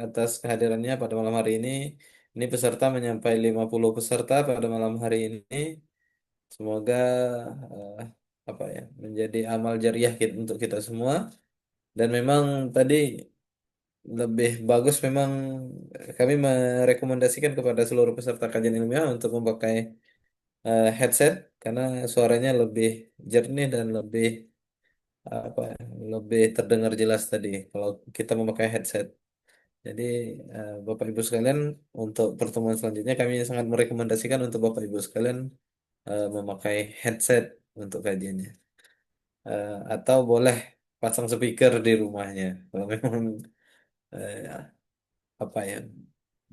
atas kehadirannya pada malam hari ini. Ini peserta menyampai 50 peserta pada malam hari ini. Semoga eh, apa ya menjadi amal jariah untuk kita semua. Dan memang tadi lebih bagus memang kami merekomendasikan kepada seluruh peserta kajian ilmiah untuk memakai headset karena suaranya lebih jernih dan lebih apa ya, lebih terdengar jelas tadi kalau kita memakai headset. Jadi Bapak Ibu sekalian untuk pertemuan selanjutnya kami sangat merekomendasikan untuk Bapak Ibu sekalian memakai headset untuk kajiannya. Atau boleh pasang speaker di rumahnya kalau memang eh, apa ya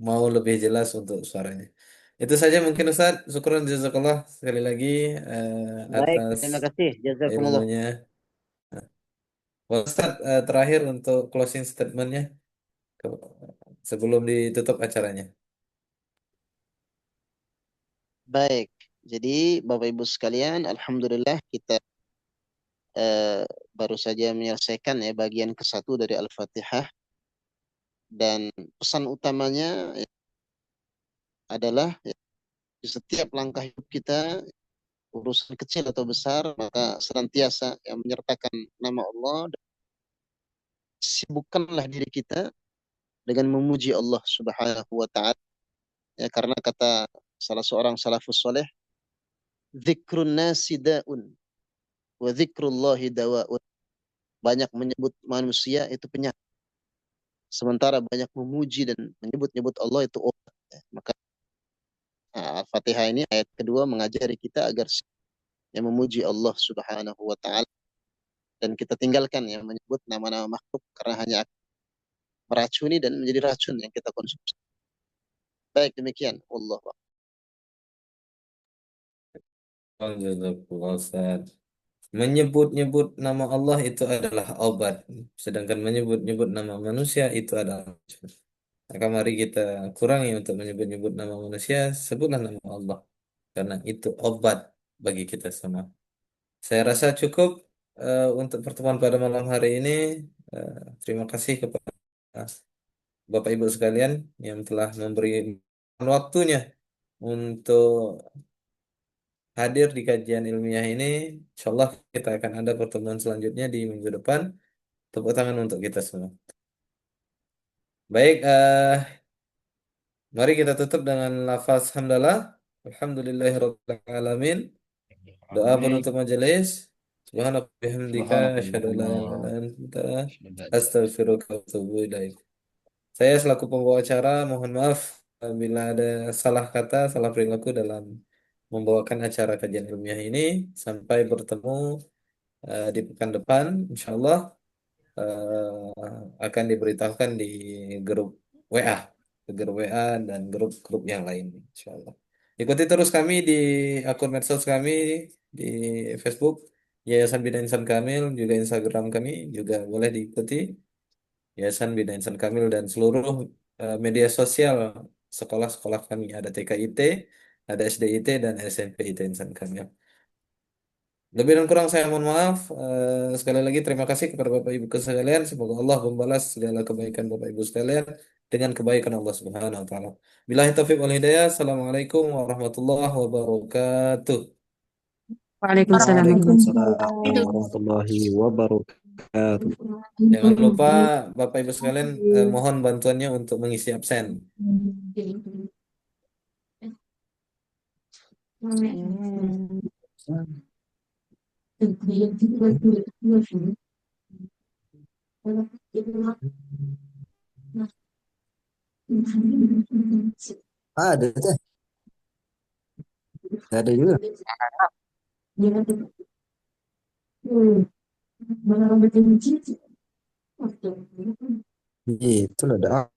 mau lebih jelas untuk suaranya. Itu saja mungkin Ustaz. Syukuran jazakallah sekali lagi Baik, atas terima kasih. Jazakumullah. ilmunya. Ustaz, terakhir untuk closing statementnya ke- sebelum ditutup acaranya. Baik. Jadi Bapak Ibu sekalian, alhamdulillah kita eh, baru saja menyelesaikan ya bagian ke-1 dari Al-Fatihah, dan pesan utamanya adalah ya, di setiap langkah hidup kita, urusan kecil atau besar, maka senantiasa yang menyertakan nama Allah, dan sibukkanlah diri kita dengan memuji Allah Subhanahu wa taala, ya, karena kata salah seorang salafus soleh, dzikrun nasi daun wa dzikrullahi dawaun. Banyak menyebut manusia itu penyakit, sementara banyak memuji dan menyebut-nyebut Allah itu obat. Ya. Maka Al-Fatihah ini ayat kedua mengajari kita agar yang memuji Allah Subhanahu wa taala, dan kita tinggalkan yang menyebut nama-nama makhluk karena hanya akan meracuni dan menjadi racun yang kita konsumsi. Baik, demikian Allah. Jazakallah Ustaz. Menyebut-nyebut nama Allah itu adalah obat, sedangkan menyebut-nyebut nama manusia itu adalah racun. Maka mari kita kurangi untuk menyebut-nyebut nama manusia, sebutlah nama Allah karena itu obat bagi kita semua. Saya rasa cukup untuk pertemuan pada malam hari ini. Terima kasih kepada Bapak Ibu sekalian yang telah memberi waktunya untuk hadir di kajian ilmiah ini. Insya Allah kita akan ada pertemuan selanjutnya di minggu depan. Tepuk tangan untuk kita semua. Baik, Mari kita tutup dengan lafaz hamdalah. Alhamdulillahirabbil alamin. Doa Alamin. penutup majelis. Subhanaka bihamdika asyhadu an la ilaha illa Subhanakallahumma. anta astaghfiruka wa atubu ilaik. Saya selaku pembawa acara mohon maaf bila ada salah kata, salah perilaku dalam membawakan acara kajian ilmiah ini. Sampai bertemu di pekan depan, insyaallah akan diberitahukan di grup WA, grup WA dan grup-grup yang lain, insyaallah. Ikuti terus kami di akun medsos kami di Facebook, Yayasan Bina Insan Kamil, juga Instagram kami juga boleh diikuti, Yayasan Bina Insan Kamil dan seluruh media sosial sekolah-sekolah kami. Ada TKIT, ada SDIT, dan SMPIT Insan Kamil. Lebih dan kurang saya mohon maaf. Sekali lagi terima kasih kepada Bapak Ibu sekalian. Semoga Allah membalas segala kebaikan Bapak Ibu sekalian dengan kebaikan Allah Subhanahu wa taala. Billahi taufiq wal hidayah. Assalamualaikum warahmatullahi wabarakatuh. Waalaikumsalam Waalaikumsalam warahmatullahi warahmatullahi wabarakatuh. Jangan lupa Bapak Ibu sekalian mohon bantuannya untuk mengisi absen. Ada teh, ada juga. Itu ada